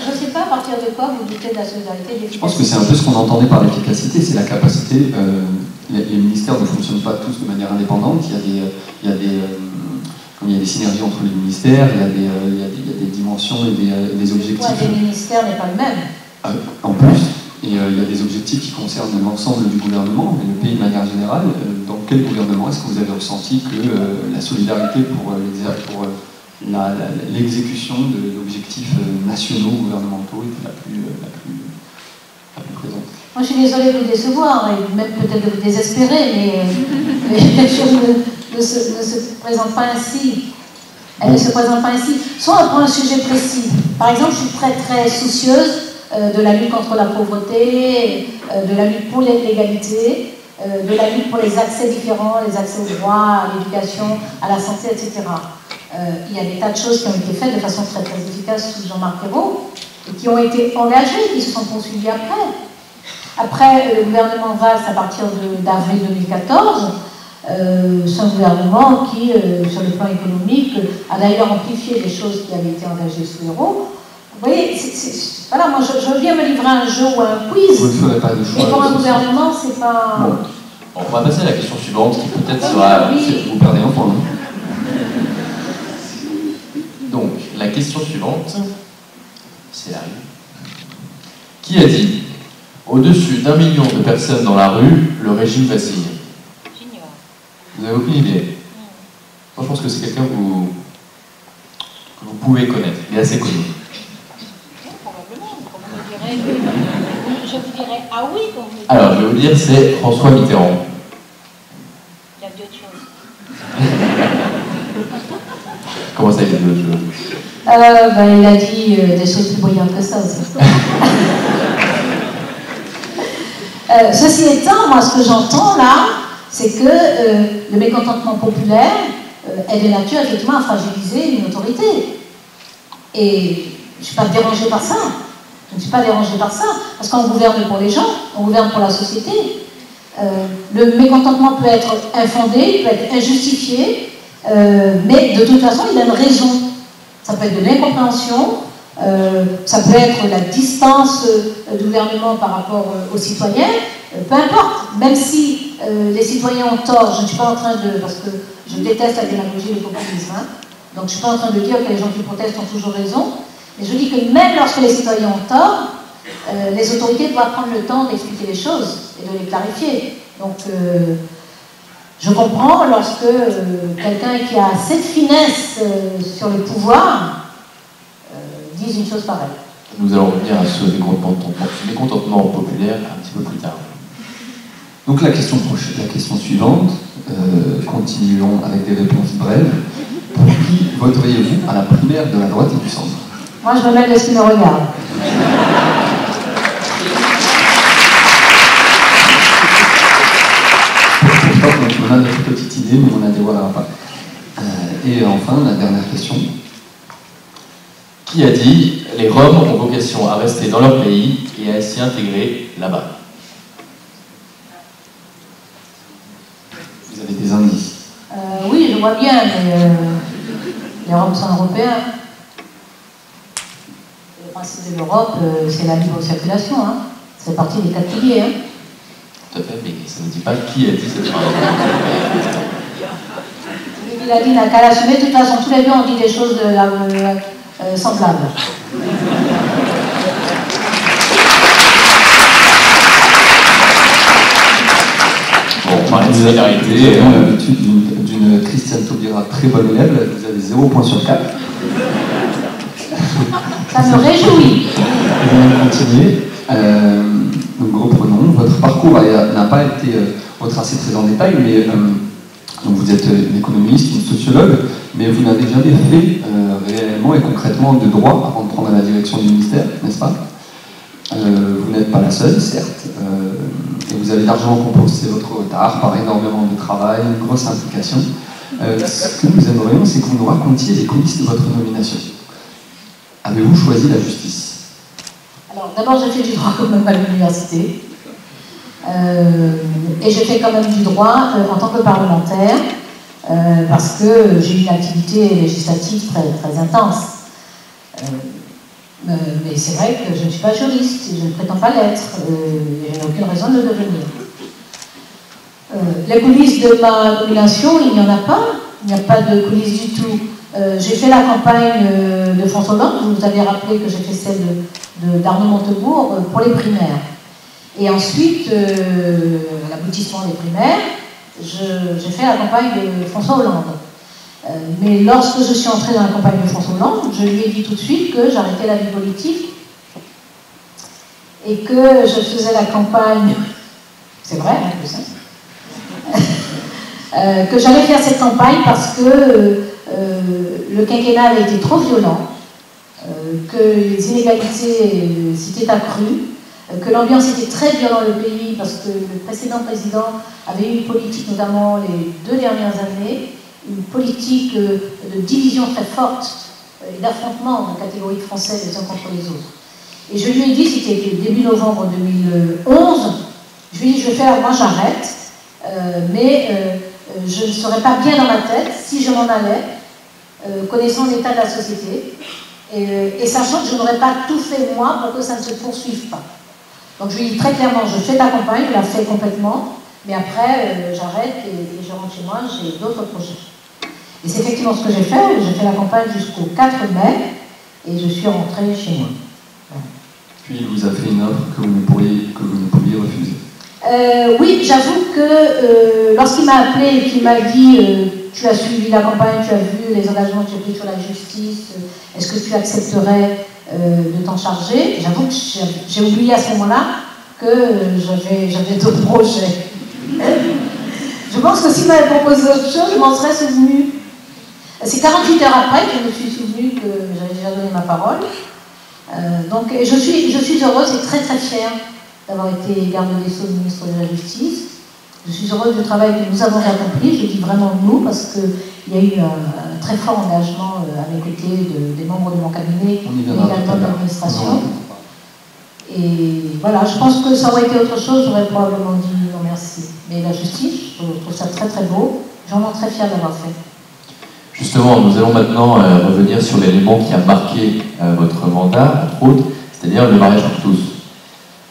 Je ne sais pas à partir de quoi vous doutez de la solidarité. Je pense que c'est un peu ce qu'on entendait par l'efficacité, c'est la capacité. Les ministères ne fonctionnent pas tous de manière indépendante. Il y a des synergies entre les ministères, il y a des dimensions et des objectifs. Le poids des ministères n'est pas le même. En plus, il y a des objectifs qui concernent l'ensemble du gouvernement, et le pays de manière générale. Dans quel gouvernement est-ce que vous avez ressenti que la solidarité pour l'exécution d'objectifs nationaux, gouvernementaux était la plus présente? Moi, je suis désolée de vous décevoir, et même peut-être de vous désespérer, mais les choses ne se présentent pas ainsi. Elles ne se présentent pas ainsi. Soit on prend un sujet précis. Par exemple, je suis très très soucieuse de la lutte contre la pauvreté, de la lutte pour l'égalité, de la lutte pour les accès différents, les accès aux droits, à l'éducation, à la santé, etc. Il y a des tas de choses qui ont été faites de façon très très efficace sous Jean-Marc Ayrault et qui ont été engagées, qui se sont poursuivies après. Après, le gouvernement Valls, à partir d'avril 2014, c'est un gouvernement qui, sur le plan économique, a d'ailleurs amplifié les choses qui avaient été engagées sous Ayrault. Vous voyez, voilà, moi je viens me livrer à un jeu ou à un quiz. Vous ne ferez pas de choix. Mais pour un gouvernement, c'est pas... Bon, on va passer à la question suivante qui peut-être sera... Vous perdez un point. Donc, la question suivante, c'est la rue. Qui a dit « Au-dessus d'1 million de personnes dans la rue, le régime vacille » ? J'ignore. Vous n'avez aucune idée. Moi, je pense que c'est quelqu'un que vous pouvez connaître. Il est assez connu. Probablement. Je vous dirais ah oui quand vous me dites. Alors, je vais vous dire, c'est François Mitterrand. Il a dit autre chose. Comment ça, il a dit autre chose? Il a dit des choses plus brillantes que ça aussi. Ceci étant, moi, ce que j'entends là, c'est que le mécontentement populaire est de nature effectivement à fragiliser une autorité. Et je ne suis pas dérangée par ça. Je ne suis pas dérangée par ça, parce qu'on gouverne pour les gens, on gouverne pour la société. Le mécontentement peut être infondé, peut être injustifié, mais de toute façon, il a une raison. Ça peut être de l'incompréhension, ça peut être la distance du gouvernement par rapport aux citoyens, peu importe. Même si les citoyens ont tort, je ne suis pas en train de... parce que je déteste la démagogie et le populisme, hein, donc je ne suis pas en train de dire que les gens qui protestent ont toujours raison, mais je dis que même lorsque les citoyens ont tort, les autorités doivent prendre le temps d'expliquer les choses et de les clarifier. Donc, je comprends lorsque quelqu'un qui a cette finesse sur le pouvoir dise une chose pareille. Nous allons revenir à ce mécontentement populaire un petit peu plus tard. Donc la question suivante, continuons avec des réponses brèves. Pour qui voteriez-vous à la primaire de la droite et du centre? Moi, je me mets de ce qui me regarde. On a notre petite idée, mais on la dévoilera pas. Et enfin, la dernière question. Qui a dit « Les Roms ont vocation à rester dans leur pays et à s'y intégrer là-bas » Vous avez des indices? Oui, je vois bien, mais les Roms sont européens. Le principe de l'Europe, c'est la libre circulation. Hein. C'est partie des 4 piliers. Hein. Tout à fait, mais ça ne dit pas qui a dit cette phrase. Il a dit n'a qu'à l'assumer. De toute façon, tous les deux ont dit des choses semblables. Bon, on parlait de solidarité. Nous avons l'habitude d'une Christiane Taubira très bonne élève. Vous avez 0 point sur 4. Ça me réjouit. On va continuer. Donc reprenons. Votre parcours n'a pas été retracé très en détail, mais donc vous êtes une économiste, une sociologue, mais vous n'avez jamais fait réellement et concrètement de droit avant de prendre la direction du ministère, n'est-ce pas? Vous n'êtes pas la seule, certes, et vous avez largement compensé votre retard par énormément de travail, une grosse implication. Ce que nous aimerions, c'est que vous nous racontiez les coulisses de votre nomination. Avez-vous choisi la justice? Alors, d'abord, j'ai fait du droit quand même à l'université. Et j'ai fait quand même du droit en tant que parlementaire, parce que j'ai une activité législative très intense. Mais c'est vrai que je ne suis pas juriste, je ne prétends pas l'être, et je n'ai aucune raison de le devenir. Les coulisses de ma nomination, il n'y en a pas, il n'y a pas de coulisses du tout. J'ai fait la campagne de François Hollande, vous vous avez rappelé que j'ai fait celle d'Arnaud Montebourg pour les primaires. Et ensuite, à l'aboutissement des primaires, j'ai fait la campagne de François Hollande. Mais lorsque je suis entrée dans la campagne de François Hollande, je lui ai dit tout de suite que j'arrêtais la vie politique et que je faisais la campagne, c'est vrai, en plus, que j'allais faire cette campagne parce que le quinquennat avait été trop violent, que les inégalités s'étaient accrues, que l'ambiance était très violente dans le pays parce que le précédent président avait eu une politique, notamment les 2 dernières années, une politique de division très forte et d'affrontement de catégories de Français les uns contre les autres. Et je lui ai dit, c'était début novembre 2011, je lui ai dit, moi j'arrête, mais je ne serais pas bien dans ma tête si je m'en allais, connaissant l'état de la société, et sachant que je n'aurais pas tout fait moi pour que ça ne se poursuive pas. Donc je lui ai dit très clairement, je fais ta campagne, je la fais complètement, mais après j'arrête et je rentre chez moi, j'ai d'autres projets. Et c'est effectivement ce que j'ai fait la campagne jusqu'au 4 mai, et je suis rentrée chez moi. Voilà. Puis il vous a fait une offre que vous ne pouviez refuser. Oui, j'avoue que lorsqu'il m'a appelé et qu'il m'a dit tu as suivi la campagne, tu as vu les engagements que j'ai pris sur la justice, est-ce que tu accepterais de t'en charger? J'avoue que j'ai oublié à ce moment-là que j'avais d'autres projets. Je pense que s'il m'avait proposé autre chose, je m'en serais souvenue. C'est 48 heures après que je me suis souvenue que j'avais déjà donné ma parole. Donc je suis heureuse et très très fière d'avoir été garde des Sceaux, ministre de la Justice. Je suis heureuse du travail que nous avons accompli, je dis vraiment nous, parce qu'il y a eu un très fort engagement à mes côtés des membres de mon cabinet et également de l'administration. Et voilà, je pense que ça aurait été autre chose, j'aurais probablement dit non merci. Mais la justice, je trouve ça très très beau, j'en suis très fière d'avoir fait. Justement, nous allons maintenant revenir sur l'élément qui a marqué votre mandat, entre autres, c'est-à-dire le mariage pour tous.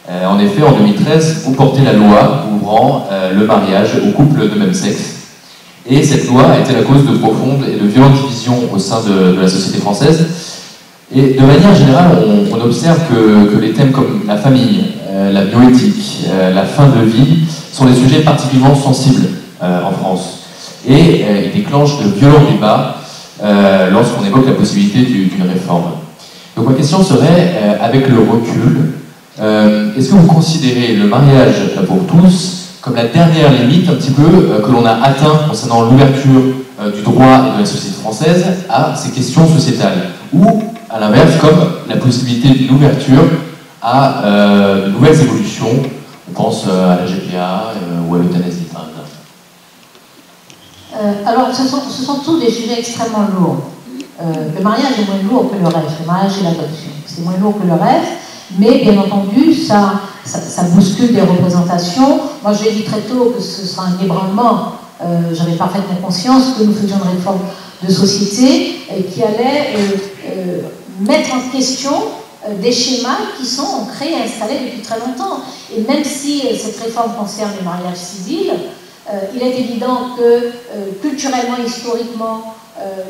En effet, en 2013, vous portez la loi ouvrant le mariage aux couples de même sexe. Et cette loi a été la cause de profondes et de violentes divisions au sein de la société française. Et de manière générale, on observe que les thèmes comme la famille, la bioéthique, la fin de vie sont des sujets particulièrement sensibles en France. Et ils déclenchent de violents débats lorsqu'on évoque la possibilité d'une réforme. Donc ma question serait, avec le recul, est-ce que vous considérez le mariage pour tous comme la dernière limite un petit peu que l'on a atteint concernant l'ouverture du droit et de la société française à ces questions sociétales, ou à l'inverse comme la possibilité d'une ouverture à de nouvelles évolutions, on pense à la GPA ou à l'euthanasie par exemple? Alors, ce sont tous des sujets extrêmement lourds. Le mariage est moins lourd que le rêve. Le mariage et l'adoption, c'est moins lourd que le rêve, mais bien entendu, ça bouscule des représentations. Moi, je l'ai dit très tôt que ce sera un ébranlement. J'avais parfaitement conscience que nous faisions une réforme de société qui allait mettre en question des schémas qui sont ancrés et installés depuis très longtemps. Et même si cette réforme concerne les mariages civils, il est évident que culturellement, historiquement,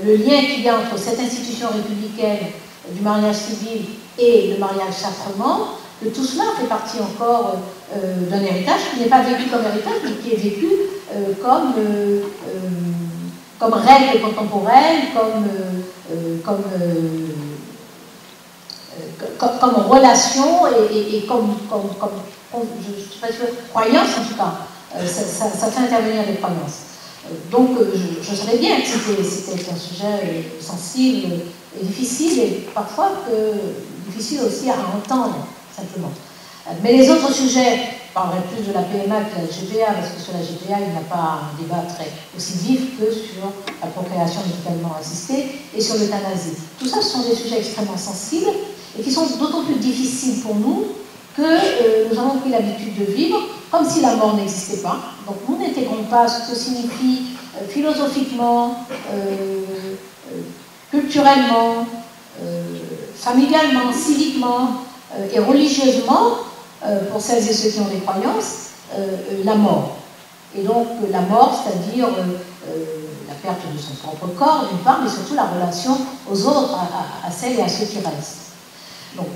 le lien qu'il y a entre cette institution républicaine du mariage civil et le mariage sacrement, que tout cela fait partie encore d'un héritage qui n'est pas vécu comme héritage, mais qui est vécu comme règle contemporaine, comme relation et comme je ne sais pas si croyance en tout cas. Ça fait intervenir des croyances. Donc je savais bien que c'était un sujet sensible et difficile, et parfois difficile aussi à entendre, simplement. Mais les autres sujets, je parlerai plus de la PMA que de la GPA, parce que sur la GPA, il n'y a pas un débat aussi vif que sur la procréation médicalement assistée et sur l'euthanasie. Tout ça, ce sont des sujets extrêmement sensibles et qui sont d'autant plus difficiles pour nous que nous avons pris l'habitude de vivre comme si la mort n'existait pas. Donc nous n'intégrons pas ce que signifie philosophiquement, culturellement, familialement, civiquement et religieusement, pour celles et ceux qui ont des croyances, la mort. Et donc la mort, c'est-à-dire la perte de son propre corps d'une part, mais surtout la relation aux autres, à celles et à ceux qui restent. Donc,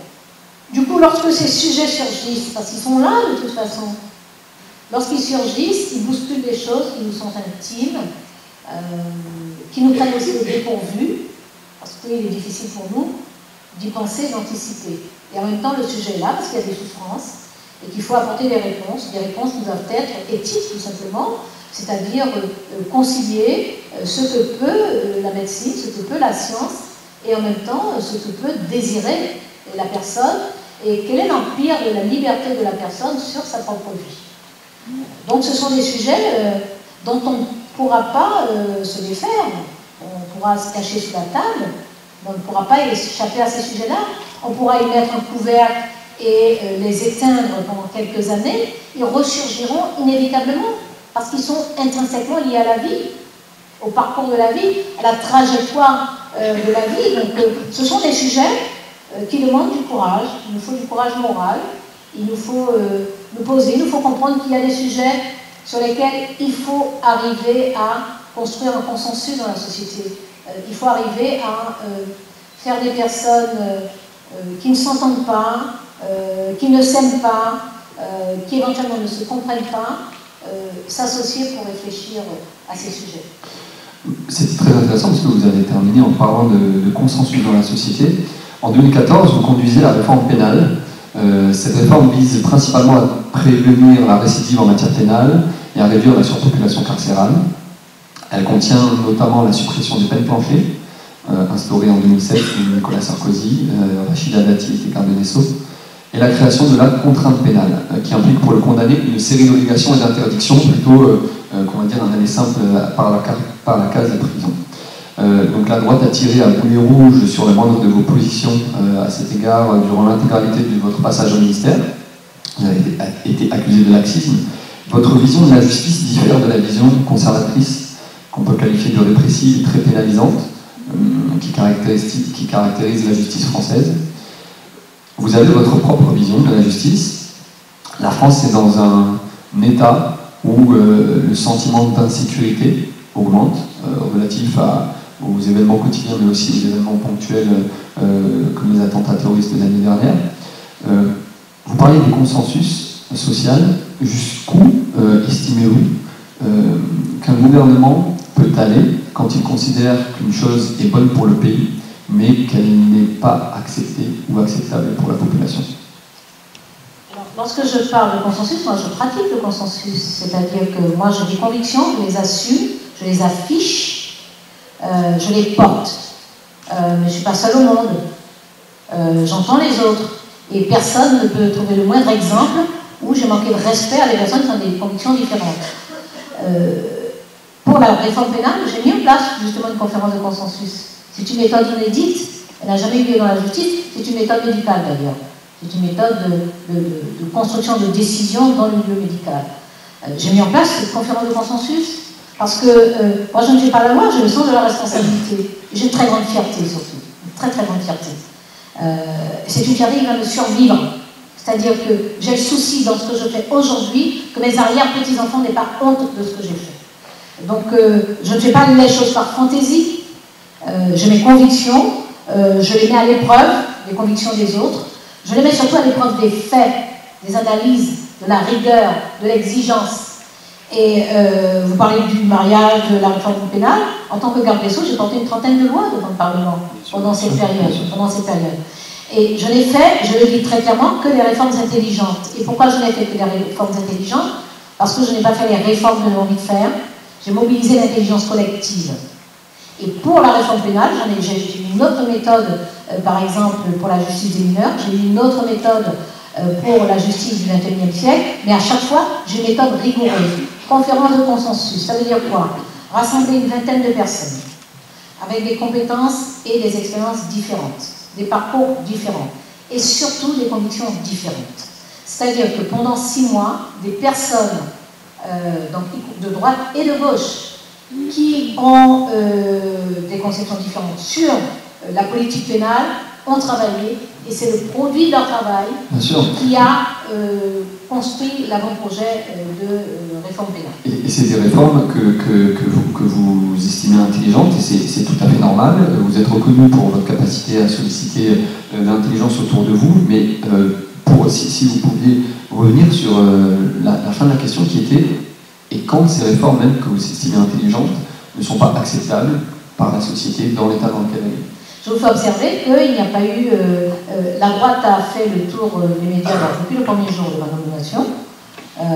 du coup, lorsque ces sujets surgissent, parce qu'ils sont là de toute façon, lorsqu'ils surgissent, ils bousculent des choses qui nous sont intimes, qui nous prennent aussi au dépourvu, parce qu'il est difficile pour nous d'y penser, d'anticiper. Et en même temps, le sujet est là, parce qu'il y a des souffrances, et qu'il faut apporter des réponses qui doivent être éthiques, tout simplement, c'est-à-dire concilier ce que peut la médecine, ce que peut la science, et en même temps, ce que peut désirer la personne, et quel est l'empire de la liberté de la personne sur sa propre vie. Donc ce sont des sujets dont on ne pourra pas se défaire, on pourra se cacher sous la table, on ne pourra pas échapper à ces sujets-là, on pourra y mettre un couvercle et les éteindre pendant quelques années, ils ressurgiront inévitablement, parce qu'ils sont intrinsèquement liés à la vie, au parcours de la vie, à la trajectoire de la vie. Donc ce sont des sujets qui demandent du courage, il nous faut du courage moral, il nous faut nous poser, il nous faut comprendre qu'il y a des sujets sur lesquels il faut arriver à construire un consensus dans la société. Il faut arriver à faire des personnes qui ne s'entendent pas, qui ne s'aiment pas, qui éventuellement ne se comprennent pas, s'associer pour réfléchir à ces sujets. C'est très intéressant parce que vous avez terminé en parlant de consensus dans la société. En 2014, vous conduisez la réforme pénale. Cette réforme vise principalement à prévenir la récidive en matière pénale et à réduire la surpopulation carcérale. Elle contient notamment la suppression des peines planchées, instaurée en 2007 par Nicolas Sarkozy, Rachida Dati était garde des Sceaux, et la création de la contrainte pénale, qui implique pour le condamné une série d'obligations et d'interdictions, plutôt un aller simple par la case de prison. Donc la droite a tiré à boulet rouge sur le moindre de vos positions à cet égard durant l'intégralité de votre passage au ministère. Vous avez été accusé de laxisme. Votre vision de la justice diffère de la vision conservatrice, qu'on peut qualifier de répressive et très pénalisante, qui caractérise la justice française. Vous avez votre propre vision de la justice. La France est dans un état où le sentiment d'insécurité augmente, relatif aux événements quotidiens, mais aussi aux événements ponctuels comme les attentats terroristes de l'année dernière. Vous parlez des consensus sociaux. Jusqu'où estimez-vous qu'un gouvernement peut aller quand il considère qu'une chose est bonne pour le pays, mais qu'elle n'est pas acceptée ou acceptable pour la population? Alors, lorsque je parle de consensus, moi je pratique le consensus, c'est-à-dire que moi j'ai des convictions, je les assume, je les affiche, je les porte. Mais je ne suis pas seule au monde, j'entends les autres, et personne ne peut trouver le moindre exemple où j'ai manqué de respect à des personnes qui ont des convictions différentes. pour la réforme pénale, j'ai mis en place justement une conférence de consensus. C'est une méthode inédite, elle n'a jamais eu lieu dans la justice, c'est une méthode médicale d'ailleurs. C'est une méthode de construction de décisions dans le milieu médical. J'ai mis en place cette conférence de consensus parce que moi je ne fais pas la loi, j'ai le sens de la responsabilité. J'ai une très grande fierté surtout, une très très grande fierté. C'est une fierté qui va me survivre. C'est-à-dire que j'ai le souci dans ce que je fais aujourd'hui que mes arrière-petits-enfants n'aient pas honte de ce que j'ai fait. Donc je ne fais pas les choses par fantaisie, j'ai mes convictions, je les mets à l'épreuve, les convictions des autres, je les mets surtout à l'épreuve des faits, des analyses, de la rigueur, de l'exigence. Et vous parlez du mariage, de la réforme pénale. En tant que garde des Sceaux, j'ai porté une trentaine de lois devant le Parlement pendant cette période. Et je n'ai fait, je le dis très clairement, que les réformes intelligentes. Et pourquoi je n'ai fait que des réformes intelligentes? Parce que je n'ai pas fait les réformes que j'ai envie de faire. J'ai mobilisé l'intelligence collective. Et pour la réforme pénale, j'ai une autre méthode, par exemple, pour la justice des mineurs, j'ai une autre méthode pour la justice du XXIe siècle, mais à chaque fois, j'ai une méthode rigoureuse. Conférence de consensus, ça veut dire quoi? Rassembler une vingtaine de personnes, avec des compétences et des expériences différentes, des parcours différents, et surtout des convictions différentes. C'est-à-dire que pendant 6 mois, des personnes donc de droite et de gauche, qui ont des conceptions différentes sur la politique pénale, ont travaillé, et c'est le produit de leur travail qui a construit l'avant-projet de réforme pénale. Et c'est des réformes que vous estimez intelligentes, et c'est tout à fait normal. Vous êtes reconnu pour votre capacité à solliciter l'intelligence autour de vous, mais si vous pouviez revenir sur la fin de la question qui était: et quand ces réformes même que vous estimez intelligentes ne sont pas acceptables par la société dans l'état dans lequel elle est? Je vous fais observer qu'il n'y a pas eu... la droite a fait le tour des médias depuis le premier jour de ma nomination.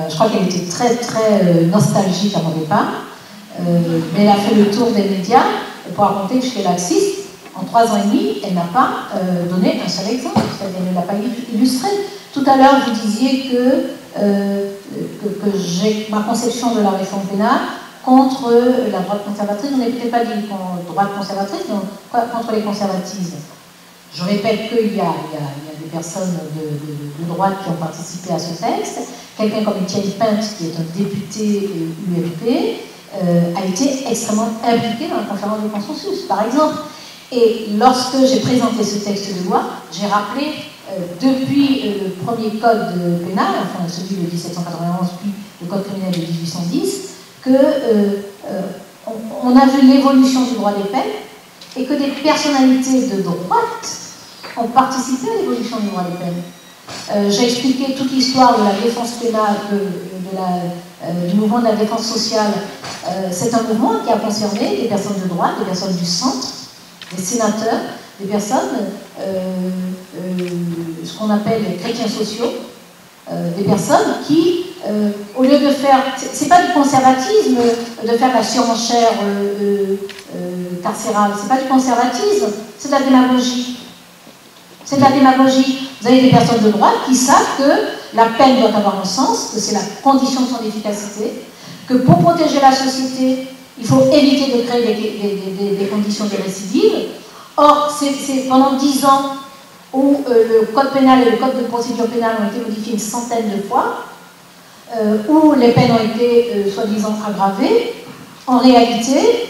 Je crois qu'elle était très très nostalgique à mon départ. Mais elle a fait le tour des médias pour raconter que j'étais laxiste. En 3 ans et demi, elle n'a pas donné un seul exemple. C'est-à-dire qu'elle ne l'a pas illustré. Tout à l'heure, vous disiez que j'ai ma conception de la réforme pénale contre la droite conservatrice. On n'a peut-être pas dit droite conservatrice, mais contre les conservatismes. Je répète qu'il y a des personnes de droite qui ont participé à ce texte. Quelqu'un comme Étienne Pinte, qui est un député UMP, a été extrêmement impliqué dans la conférence de consensus, par exemple. Et lorsque j'ai présenté ce texte de loi, j'ai rappelé, depuis le premier code pénal, enfin celui de 1791, puis le code criminel de 1810, qu'on a vu l'évolution du droit des peines et que des personnalités de droite ont participé à l'évolution du droit des peines. J'ai expliqué toute l'histoire de la défense pénale, du mouvement de la défense sociale. C'est un mouvement qui a concerné des personnes de droite, des personnes du centre, des sénateurs, des personnes, ce qu'on appelle les chrétiens sociaux, des personnes qui, au lieu de faire, c'est pas du conservatisme de faire la surenchère carcérale, c'est pas du conservatisme, c'est de la démagogie. C'est de la démagogie. Vous avez des personnes de droite qui savent que la peine doit avoir un sens, que c'est la condition de son efficacité, que pour protéger la société, il faut éviter de créer des conditions de récidive. Or, c'est pendant 10 ans où le code pénal et le code de procédure pénale ont été modifiés une centaine de fois, où les peines ont été soi-disant aggravées. En réalité,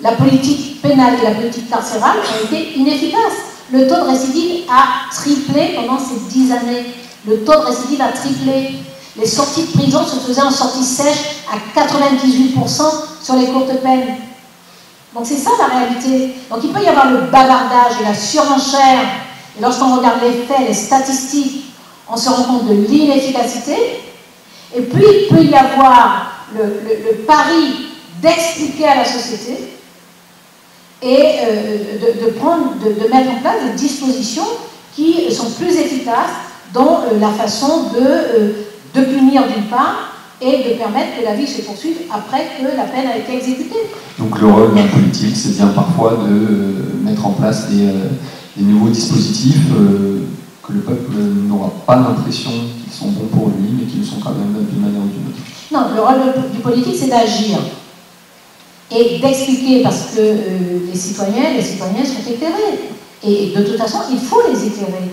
la politique pénale et la politique carcérale ont été inefficaces. Le taux de récidive a triplé pendant ces 10 années. Le taux de récidive a triplé. Les sorties de prison se faisaient en sortie sèche à 98% sur les courtes peines. Donc c'est ça la réalité. Donc il peut y avoir le bavardage et la surenchère. Et lorsqu'on regarde les faits, les statistiques, on se rend compte de l'inefficacité. Et puis il peut y avoir le pari d'expliquer à la société et de mettre en place des dispositions qui sont plus efficaces dans la façon de punir d'une part et de permettre que la vie se poursuive après que la peine a été exécutée. Donc le rôle d'un politique, c'est bien parfois de mettre en place des nouveaux dispositifs que le peuple n'aura pas l'impression qu'ils sont bons pour lui, mais qui le sont quand même d'une manière ou d'une autre. Non, le rôle du politique, c'est d'agir. et d'expliquer, parce que les citoyens sont éclairés. Et de toute façon, il faut les éclairer.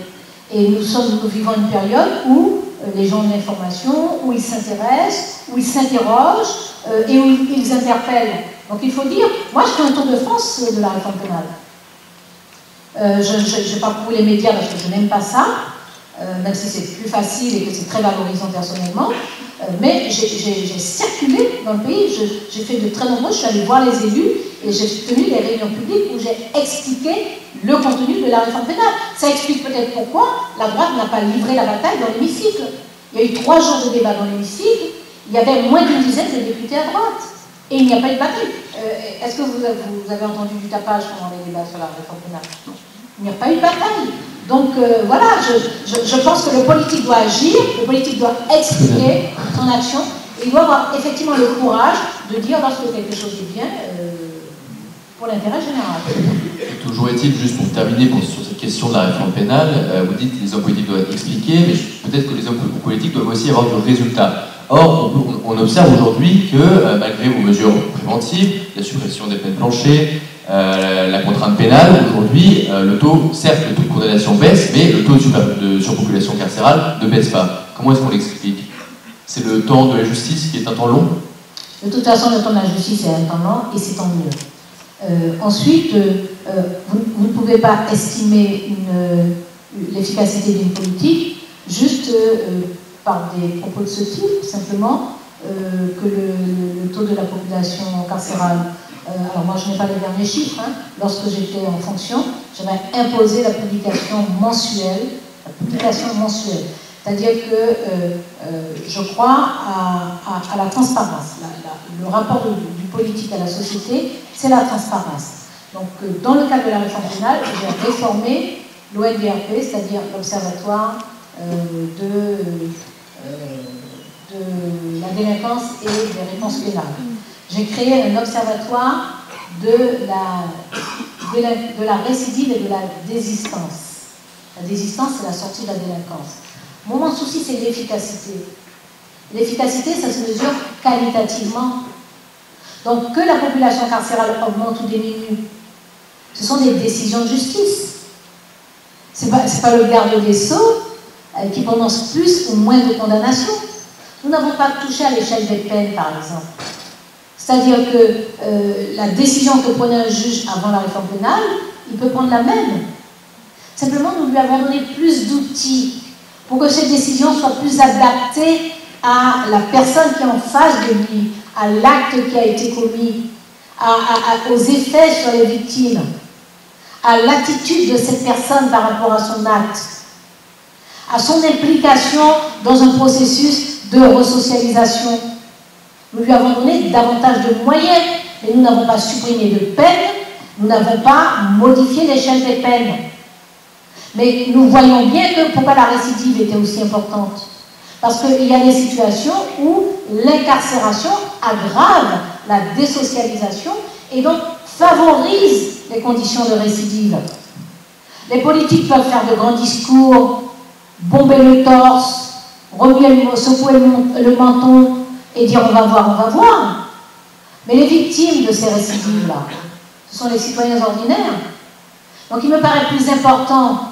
Et nous vivons une période où les gens ont l'information, où ils s'intéressent, où ils s'interrogent et où ils interpellent. Donc il faut dire, moi je fais un tour de France de la réforme pénale. Je n'ai pas pour les médias parce que je n'aime pas ça, même si c'est plus facile et que c'est très valorisant personnellement. Mais j'ai circulé dans le pays, j'ai fait de très nombreux, je suis allée voir les élus et j'ai tenu des réunions publiques où j'ai expliqué le contenu de la réforme pénale. Ça explique peut-être pourquoi la droite n'a pas livré la bataille dans l'hémicycle. Il y a eu 3 jours de débat dans l'hémicycle, il y avait moins d'une dizaine de députés à droite. Et il n'y a pas eu de bataille. Est-ce que vous avez entendu du tapage pendant les débats sur la réforme pénale? Non. Il n'y a pas eu de bataille. Donc voilà, je pense que le politique doit agir, le politique doit expliquer son action, et il doit avoir effectivement le courage de dire lorsque quelque chose est bien pour l'intérêt général. Toujours est-il, juste pour terminer sur cette question de la réforme pénale, vous dites que les hommes politiques doivent expliquer, mais peut-être que les hommes politiques doivent aussi avoir du résultat. Or, on observe aujourd'hui que, malgré vos mesures préventives, la suppression des peines planchers, la contrainte pénale, aujourd'hui, certes, le taux de condamnation baisse, mais le taux de surpopulation carcérale ne baisse pas. Comment est-ce qu'on l'explique? C'est le temps de la justice qui est un temps long? De toute façon, le temps de la justice est un temps long et c'est tant mieux. Ensuite, vous ne pouvez pas estimer l'efficacité d'une politique juste par des propos de ce type, simplement que le taux de la population carcérale. Alors moi, je n'ai pas les derniers chiffres. Lorsque j'étais en fonction, j'avais imposé la publication mensuelle. C'est-à-dire que je crois à la transparence. Le rapport du politique à la société, c'est la transparence. Donc, dans le cadre de la réforme pénale, j'ai réformé l'ONDRP, c'est-à-dire l'Observatoire de la délinquance et des réponses pénales. J'ai créé un observatoire de la récidive et de la désistance. La désistance, c'est la sortie de la délinquance. Mon souci, c'est l'efficacité. L'efficacité, ça se mesure qualitativement. Donc, que la population carcérale augmente ou diminue, ce sont des décisions de justice. Ce n'est pas le garde des Sceaux qui prononce plus ou moins de condamnations. Nous n'avons pas touché à l'échelle des peines, par exemple. C'est-à-dire que la décision que prenait un juge avant la réforme pénale, il peut prendre la même. Simplement, nous lui avons donné plus d'outils pour que cette décision soit plus adaptée à la personne qui est en face de lui, à l'acte qui a été commis, aux effets sur les victimes, à l'attitude de cette personne par rapport à son acte, à son implication dans un processus de resocialisation. Nous lui avons donné davantage de moyens, mais nous n'avons pas supprimé de peine, nous n'avons pas modifié l'échelle des peines. Mais nous voyons bien que pourquoi la récidive était aussi importante. Parce qu'il y a des situations où l'incarcération aggrave la désocialisation et donc favorise les conditions de récidive. Les politiques peuvent faire de grands discours, bomber le torse, secouer le menton et dire on va voir. Mais les victimes de ces récidives-là, ce sont les citoyens ordinaires. Donc il me paraît plus important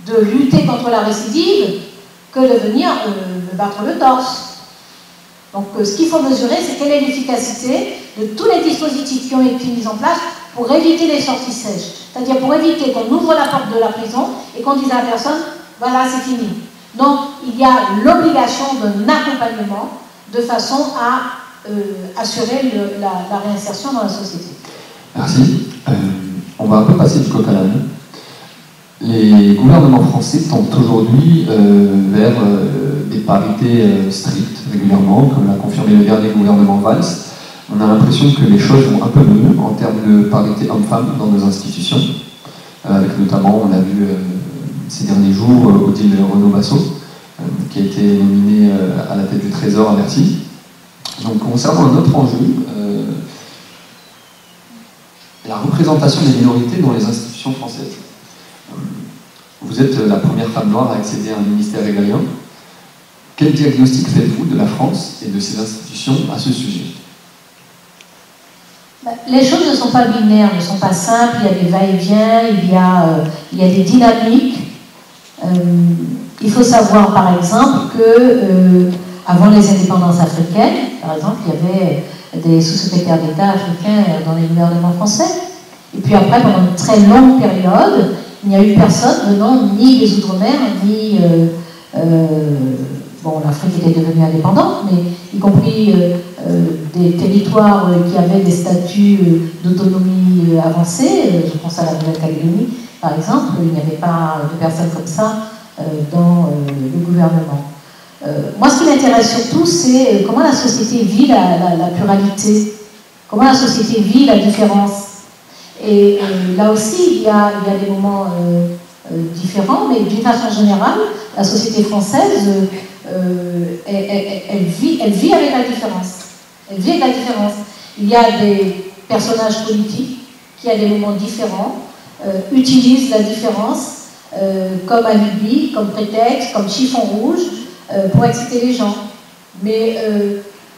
de lutter contre la récidive que de venir me battre le torse. Donc ce qu'il faut mesurer, c'est quelle est l'efficacité de tous les dispositifs qui ont été mis en place pour éviter les sorties sèches. C'est-à-dire pour éviter qu'on ouvre la porte de la prison et qu'on dise à la personne, voilà, c'est fini. Donc il y a l'obligation d'un accompagnement de façon à assurer la réinsertion dans la société. Merci. On va un peu passer du coq à l'âne. Les gouvernements français tendent aujourd'hui vers des parités strictes régulièrement, comme l'a confirmé le dernier gouvernement Valls. On a l'impression que les choses vont un peu mieux en termes de parité homme-femme dans nos institutions. Avec notamment, on a vu ces derniers jours, Odile Renaud-Bassot, qui a été nominée à la tête du Trésor à Bercy. Donc concernant un autre enjeu, la représentation des minorités dans les institutions françaises. Vous êtes la première femme noire à accéder à un ministère régalien. Quel diagnostic faites-vous de la France et de ses institutions à ce sujet? Les choses ne sont pas binaires, ne sont pas simples, il y a des va-et-vient, il y a des dynamiques. Il faut savoir par exemple que avant les indépendances africaines, par exemple, il y avait des sous-secrétaires d'État africains dans les gouvernements français. Et puis après, pendant une très longue période, il n'y a eu personne venant ni des Outre-mer, ni... bon, l'Afrique était devenue indépendante, mais y compris des territoires qui avaient des statuts d'autonomie avancés. Je pense à la Nouvelle-Calédonie, par exemple. Il n'y avait pas de personnes comme ça dans le gouvernement. Moi, ce qui m'intéresse surtout, c'est comment la société vit la pluralité, comment la société vit la différence. Et là aussi, il y a des moments différents, mais d'une façon générale, la société française, elle vit avec la différence. Elle vit avec la différence. Il y a des personnages politiques qui, à des moments différents, utilisent la différence comme alibi, comme prétexte, comme chiffon rouge, pour exciter les gens. Mais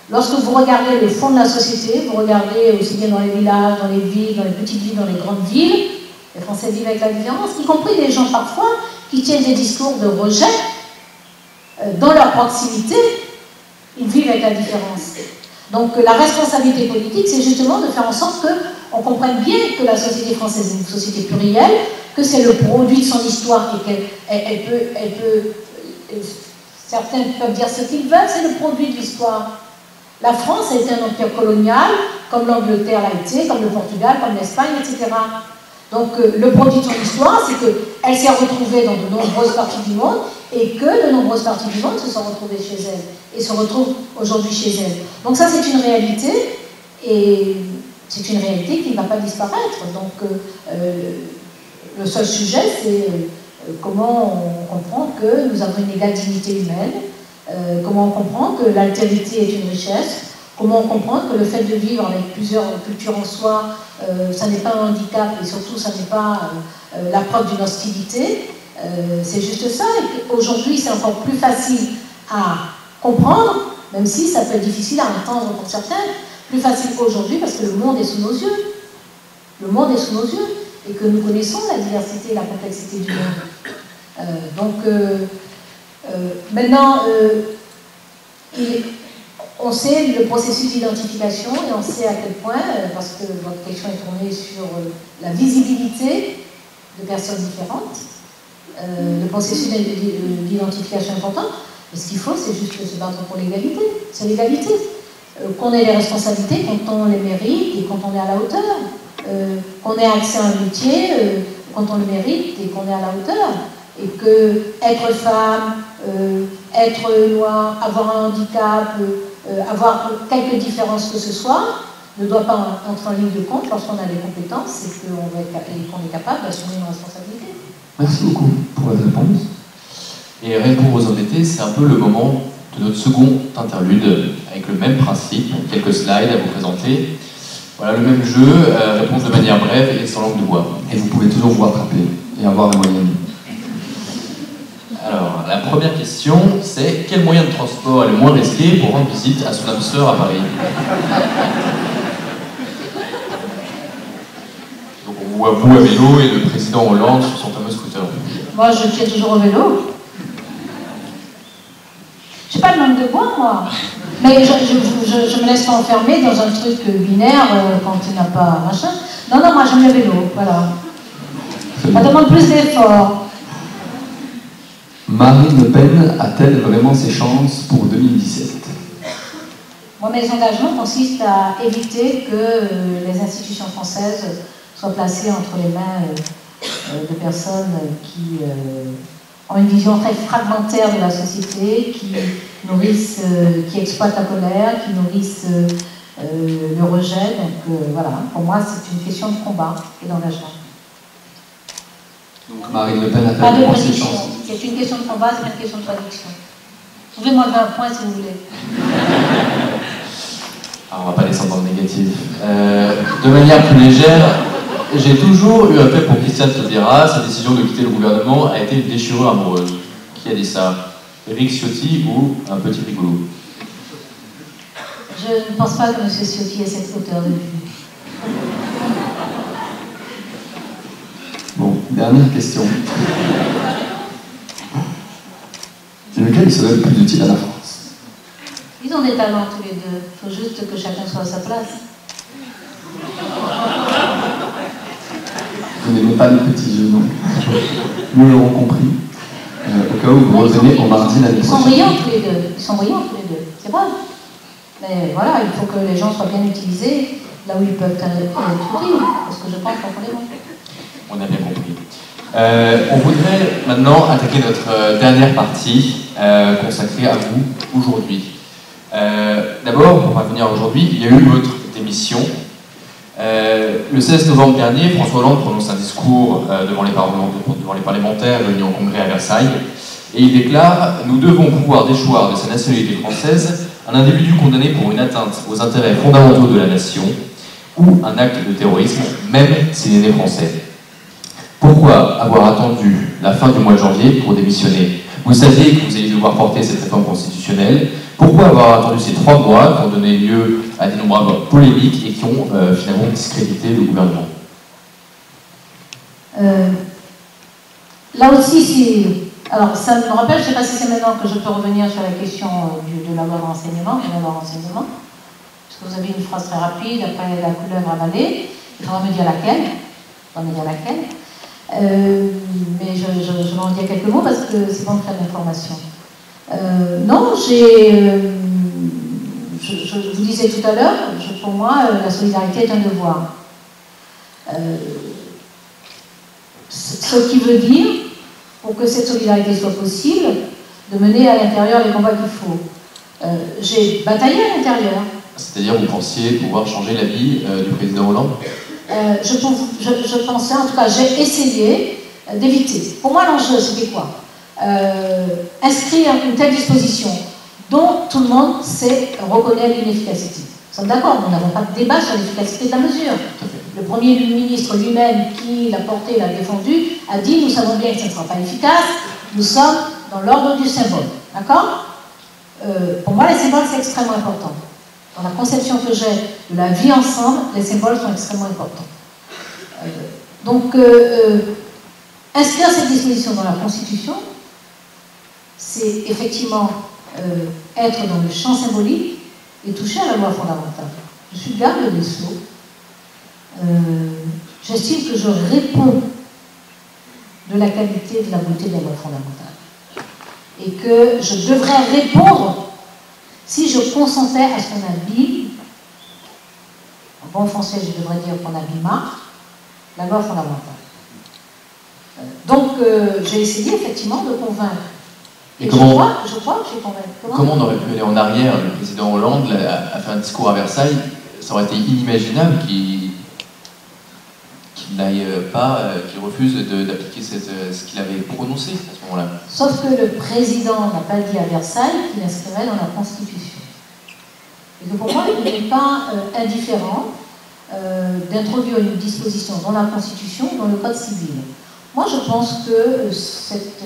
lorsque vous regardez le fond de la société, vous regardez aussi bien dans les villages, dans les villes, dans les petites villes, dans les grandes villes, les Français vivent avec la différence, y compris des gens parfois qui tiennent des discours de rejet. Dans leur proximité, ils vivent avec la différence. Donc la responsabilité politique, c'est justement de faire en sorte qu'on comprenne bien que la société française est une société plurielle, que c'est le produit de son histoire et qu'elle peut certains peuvent dire ce qu'ils veulent, c'est le produit de l'histoire. La France a été un empire colonial, comme l'Angleterre l'a été, comme le Portugal, comme l'Espagne, etc. Donc le produit de son histoire, c'est qu'elle s'est retrouvée dans de nombreuses parties du monde et que de nombreuses parties du monde se sont retrouvées chez elle et se retrouvent aujourd'hui chez elle. Donc ça, c'est une réalité et c'est une réalité qui ne va pas disparaître. Donc le seul sujet, c'est comment on comprend que nous avons une égale dignité humaine, comment on comprend que l'altérité est une richesse, comment on comprend que le fait de vivre avec plusieurs cultures en soi, ça n'est pas un handicap et surtout ça n'est pas la preuve d'une hostilité. C'est juste ça. Aujourd'hui, c'est encore plus facile à comprendre, même si ça peut être difficile à entendre pour certains. Plus facile aujourd'hui parce que le monde est sous nos yeux. Le monde est sous nos yeux et que nous connaissons la diversité et la complexité du monde. Maintenant, on sait le processus d'identification et on sait à quel point, parce que votre question est tournée sur la visibilité de personnes différentes, le processus d'identification est important, mais ce qu'il faut, c'est juste se battre pour l'égalité. C'est l'égalité. Qu'on ait les responsabilités, quand on les mérite et quand on est à la hauteur. Qu'on ait accès à un métier, quand on le mérite et qu'on est à la hauteur. Et que être femme, être noire, avoir un handicap, avoir quelque différence que ce soit, ne doit pas entrer en ligne de compte lorsqu'on a les compétences et qu'on est capable d'assumer une responsabilité. Merci beaucoup pour votre réponse. Et rien pour vous embêter, c'est un peu le moment de notre second interlude, avec le même principe, quelques slides à vous présenter. Voilà, le même jeu, réponse de manière brève et sans langue de bois. Et vous pouvez toujours vous rattraper et avoir la moyenne. Alors, la première question, c'est quel moyen de transport est le moins risqué pour rendre visite à son âme sœur à Paris? Donc on voit vous à vélo et le président Hollande sur son fameux scooter. Moi, je tiens toujours au vélo. Je n'ai pas de langue de bois, moi. Mais je me laisse pas enfermer dans un truc binaire quand il n'y a pas machin. Non, moi j'aime le vélo, voilà. Ça demande plus d'efforts. Marine Le Pen a-t-elle vraiment ses chances pour 2017? Moi, mes engagements consistent à éviter que les institutions françaises soient placées entre les mains de personnes qui ont une vision très fragmentaire de la société, qui nourrissent, qui exploitent la colère, qui nourrissent le rejet. Donc voilà, pour moi, c'est une question de combat et d'engagement. Donc Marine Le Pen a-t-elle Pas de vraiment ses prédiction. chances? C'est une question de combat, c'est pas une question de prédiction. Vous pouvez m'enlever un point si vous voulez. Alors, on va pas descendre dans le négatif. De manière plus légère, j'ai toujours eu un fait pour Christiane Taubira. Sa décision de quitter le gouvernement a été une déchirure amoureuse. Qui a dit ça? Éric Ciotti ou un petit rigolo? Je ne pense pas que M. Ciotti ait cette hauteur de vue. dernière question. Lequel serait le plus utile à la France? Ils ont des talents tous les deux. Il faut juste que chacun soit à sa place. Vous n'aimez pas les petits jeux, non? Nous l'aurons compris. Au cas où vous revenez au mardi l'année Ils sont prochaine. brillants tous les deux. Ils sont brillants tous les deux. C'est vrai. Mais voilà, il faut que les gens soient bien utilisés là où ils peuvent être utiles. Parce que je pense profondément. On a bien compris. On voudrait maintenant attaquer notre dernière partie consacrée à vous aujourd'hui. D'abord, pour revenir aujourd'hui, il y a eu votre démission. Le 16 novembre dernier, François Hollande prononce un discours devant les parlementaires réunis au Congrès à Versailles, et il déclare « Nous devons pouvoir déchoir de sa nationalité française un individu condamné pour une atteinte aux intérêts fondamentaux de la nation ou un acte de terrorisme, même s'il est né français. » Pourquoi avoir attendu la fin du mois de janvier pour démissionner? Vous saviez que vous alliez devoir porter cette réforme constitutionnelle. Pourquoi avoir attendu ces 3 mois qui ont donné lieu à d'innombrables polémiques et qui ont finalement discrédité le gouvernement? Là aussi, alors ça me rappelle, je ne sais pas si c'est maintenant que je peux revenir sur la question de la loi de renseignement, parce que vous avez une phrase très rapide, après la couleuvre avalée, il faudra me dire laquelle. Mais je vais en dire quelques mots parce que c'est bon de faire de l'information. Non, je vous disais tout à l'heure, pour moi, la solidarité est un devoir. Ce qui veut dire, pour que cette solidarité soit possible, de mener à l'intérieur les combats qu'il faut. J'ai bataillé à l'intérieur. C'est-à-dire, vous pensiez pouvoir changer la vie du président Hollande? Je pensais, en tout cas, j'ai essayé d'éviter. Pour moi, l'enjeu, c'était quoi? Inscrire une telle disposition dont tout le monde reconnaît l'inefficacité. Nous sommes d'accord, nous n'avons pas de débat sur l'efficacité de la mesure. Le Premier ministre lui-même, qui l'a porté, l'a défendu, a dit « Nous savons bien que ce ne sera pas efficace, nous sommes dans l'ordre du symbole. » D'accord? Pour moi, les symboles, c'est extrêmement important. Dans la conception que j'ai de la vie ensemble, les symboles sont extrêmement importants. Donc, inscrire cette disposition dans la Constitution, c'est effectivement être dans le champ symbolique et toucher à la loi fondamentale. Je suis garde des Sceaux. J'estime que je réponds de la qualité et de la beauté de la loi fondamentale. Et que je devrais répondre si je consentais à ce qu'on abîme, en bon français je devrais dire qu'on abîma, la loi fondamentale. Donc j'ai essayé effectivement de convaincre. Et je crois que j'ai convaincu. Comment on aurait pu aller en arrière? Le président Hollande a fait un discours à Versailles, ça aurait été inimaginable qu'il n'aille pas, qu'il refuse d'appliquer ce qu'il avait prononcé à ce moment-là. Sauf que le président n'a pas dit à Versailles qu'il inscrirait dans la Constitution. Et que pour moi, il n'est pas indifférent d'introduire une disposition dans la Constitution, dans le Code civil. Moi, je pense que cette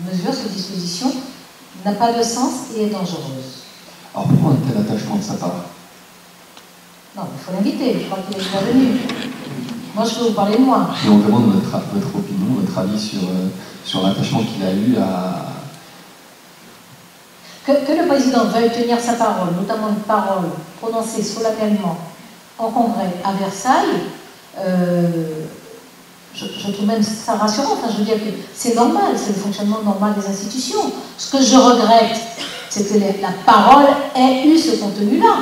mesure, cette disposition, n'a pas de sens et est dangereuse. Alors pourquoi un tel attachement de sa part? Non, il faut l'inviter, je crois qu'il est déjà venu. Moi, je peux vous parler de moi. Et on demande votre opinion, votre avis sur l'attachement qu'il a eu à... Que le président veuille tenir sa parole, notamment une parole prononcée solennellement en congrès à Versailles, je trouve même ça rassurant. Enfin, je veux dire que c'est normal, c'est le fonctionnement normal des institutions. Ce que je regrette, c'est que la parole ait eu ce contenu-là.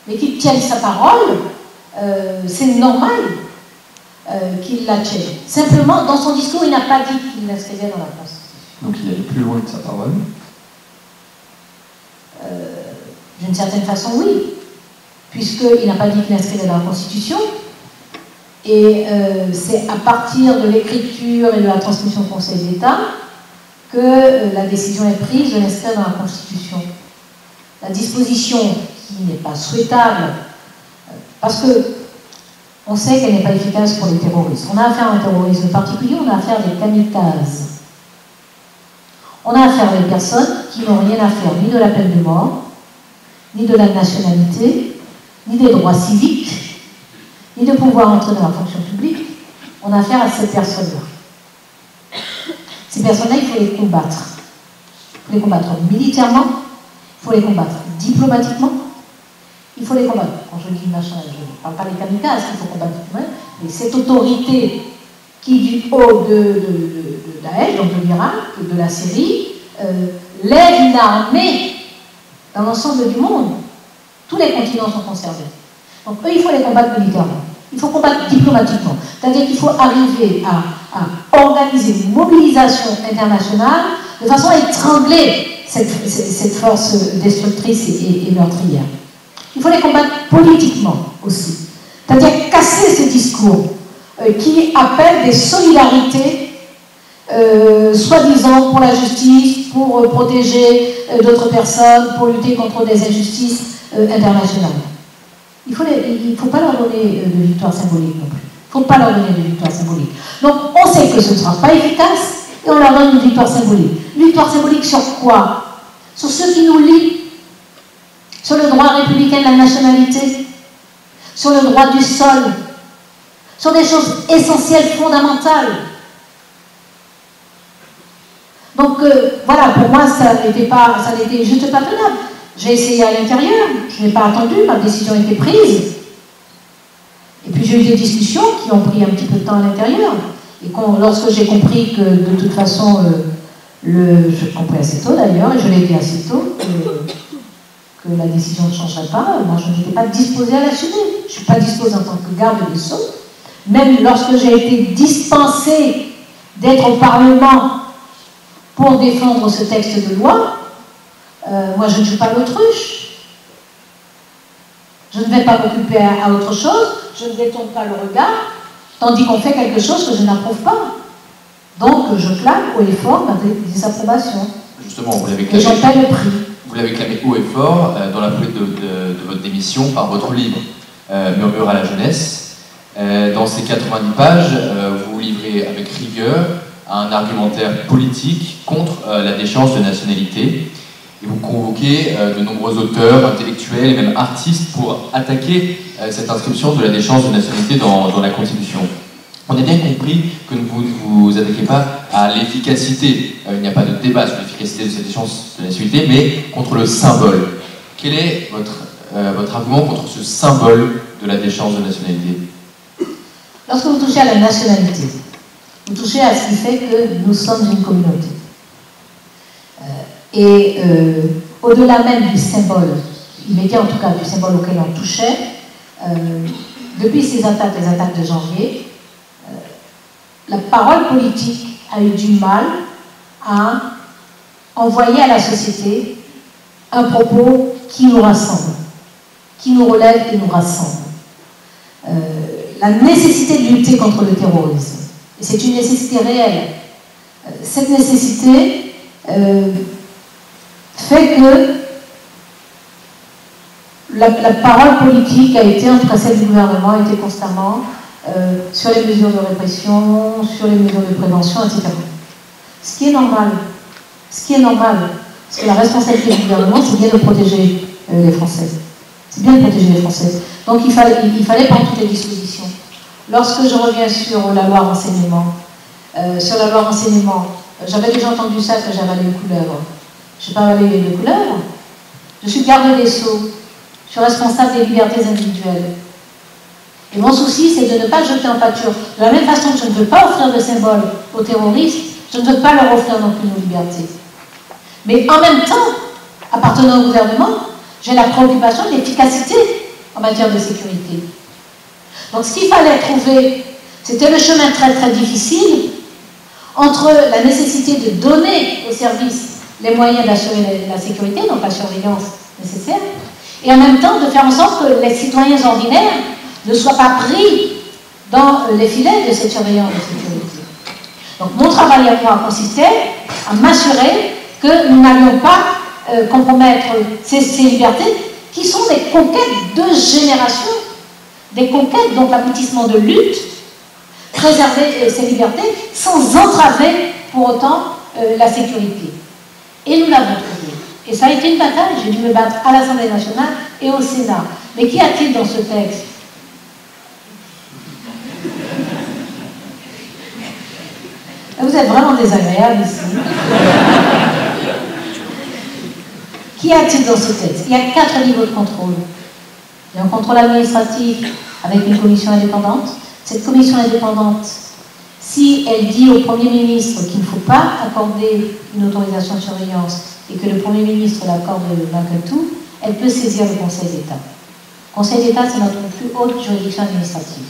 Mais qu'il tienne sa parole, c'est normal qu'il la tienne. Simplement, dans son discours, il n'a pas dit qu'il l'inscrivait dans la Constitution. Donc il allait plus loin que sa parole? D'une certaine façon, oui. Puisqu'il n'a pas dit qu'il l'inscrivait dans la Constitution. Et c'est à partir de l'écriture et de la transmission au Conseil d'État que la décision est prise de l'inscrire dans la Constitution. La disposition qui n'est pas souhaitable, parce que on sait qu'elle n'est pas efficace pour les terroristes. On a affaire à un terrorisme particulier, on a affaire à des kamikazes. On a affaire à des personnes qui n'ont rien à faire ni de la peine de mort, ni de la nationalité, ni des droits civiques, ni de pouvoir entrer dans la fonction publique, on a affaire à ces personnes-là. Ces personnes-là, il faut les combattre. Il faut les combattre militairement, il faut les combattre diplomatiquement, il faut les combattre. Quand je dis machin, je ne parle pas des kamikazes, il faut combattre mais cette autorité qui, du haut de Daesh, donc de l'Irak, de la Syrie, lève une armée dans l'ensemble du monde. Tous les continents sont concernés. Donc eux, il faut les combattre militairement. Il faut combattre diplomatiquement. C'est-à-dire qu'il faut arriver à organiser une mobilisation internationale de façon à étrangler cette force destructrice et meurtrière. Il faut les combattre politiquement aussi. C'est-à-dire casser ce discours qui appelle des solidarités soi-disant pour la justice, pour protéger d'autres personnes, pour lutter contre des injustices internationales. Il ne faut pas leur donner de victoire symbolique non plus. Il ne faut pas leur donner de victoire symbolique. Donc on sait que ce ne sera pas efficace et on leur donne une victoire symbolique. Une victoire symbolique sur quoi? Sur ce qui nous lie, sur le droit républicain de la nationalité, sur le droit du sol, sur des choses essentielles, fondamentales. Donc voilà, pour moi, ça n'était juste pas tenable. J'ai essayé à l'intérieur, je n'ai pas attendu, ma décision a été prise. Et puis j'ai eu des discussions qui ont pris un petit peu de temps à l'intérieur. Et lorsque j'ai compris que de toute façon, je compris assez tôt d'ailleurs, et je l'ai dit assez tôt, que la décision ne changerait pas, moi je n'étais pas disposée à l'assumer. Je ne suis pas disposée en tant que garde des Sceaux. Même lorsque j'ai été dispensée d'être au Parlement pour défendre ce texte de loi, moi je ne suis pas l'autruche. Je ne vais pas m'occuper à autre chose, je ne détourne pas le regard, tandis qu'on fait quelque chose que je n'approuve pas. Donc je clame haut et fort ma désapprobation. Justement, vous l'avez clamé. Et j'en paie le prix. Vous l'avez clamé haut et fort dans la foulée de votre démission par votre livre Murmure à la jeunesse. Dans ces 90 pages, vous vous livrez avec rigueur un argumentaire politique contre la déchéance de nationalité. Et vous convoquez de nombreux auteurs, intellectuels et même artistes pour attaquer cette inscription de la déchéance de nationalité dans la Constitution. On a bien compris que vous ne vous attaquez pas à l'efficacité. Il n'y a pas de débat sur l'efficacité de cette déchéance de nationalité, mais contre le symbole. Quel est votre argument contre ce symbole de la déchéance de nationalité? Lorsque vous touchez à la nationalité, vous touchez à ce qui fait que nous sommes une communauté. Au-delà même du symbole, immédiat en tout cas, du symbole auquel on touchait, depuis ces attaques, les attaques de janvier, la parole politique a eu du mal à envoyer à la société un propos qui nous rassemble, qui nous relève et nous rassemble. La nécessité de lutter contre le terrorisme. Et c'est une nécessité réelle. Cette nécessité fait que la parole politique a été, en tout cas celle du gouvernement, a été constamment sur les mesures de répression, sur les mesures de prévention, etc. Ce qui est normal. Ce qui est normal. Parce que la responsabilité du gouvernement, c'est bien de protéger les Français. C'est bien de protéger les Français. Donc il fallait prendre toutes les dispositions. Lorsque je reviens sur la loi renseignement, j'avais déjà entendu ça que j'avalais une couleuvre. Je n'ai pas avalé une couleuvre. Je suis garde des Sceaux. Je suis responsable des libertés individuelles. Et mon souci, c'est de ne pas jeter en pâture. De la même façon que je ne veux pas offrir de symbole aux terroristes, je ne veux pas leur offrir non plus nos libertés. Mais en même temps, appartenant au gouvernement, j'ai la préoccupation de l'efficacité en matière de sécurité. Donc ce qu'il fallait trouver, c'était le chemin très très difficile entre la nécessité de donner aux services les moyens d'assurer la sécurité, donc la surveillance nécessaire, et en même temps de faire en sorte que les citoyens ordinaires ne soient pas pris dans les filets de cette surveillance de sécurité. Donc mon travail à moi consistait à m'assurer que nous n'allions pas compromettre ces libertés qui sont des conquêtes de génération, des conquêtes, donc l'aboutissement de lutte, préserver ces libertés sans entraver pour autant la sécurité. Et nous l'avons trouvé. Et ça a été une bataille, j'ai dû me battre à l'Assemblée nationale et au Sénat. Mais qu'y a-t-il dans ce texte? vous êtes vraiment désagréable ici. Qu'y a-t-il dans ce texte? Il y a 4 niveaux de contrôle. Il y a un contrôle administratif avec une commission indépendante. Cette commission indépendante, si elle dit au Premier ministre qu'il ne faut pas accorder une autorisation de surveillance et que le Premier ministre l'accorde malgré tout, elle peut saisir le Conseil d'État. Le Conseil d'État, c'est notre plus haute juridiction administrative.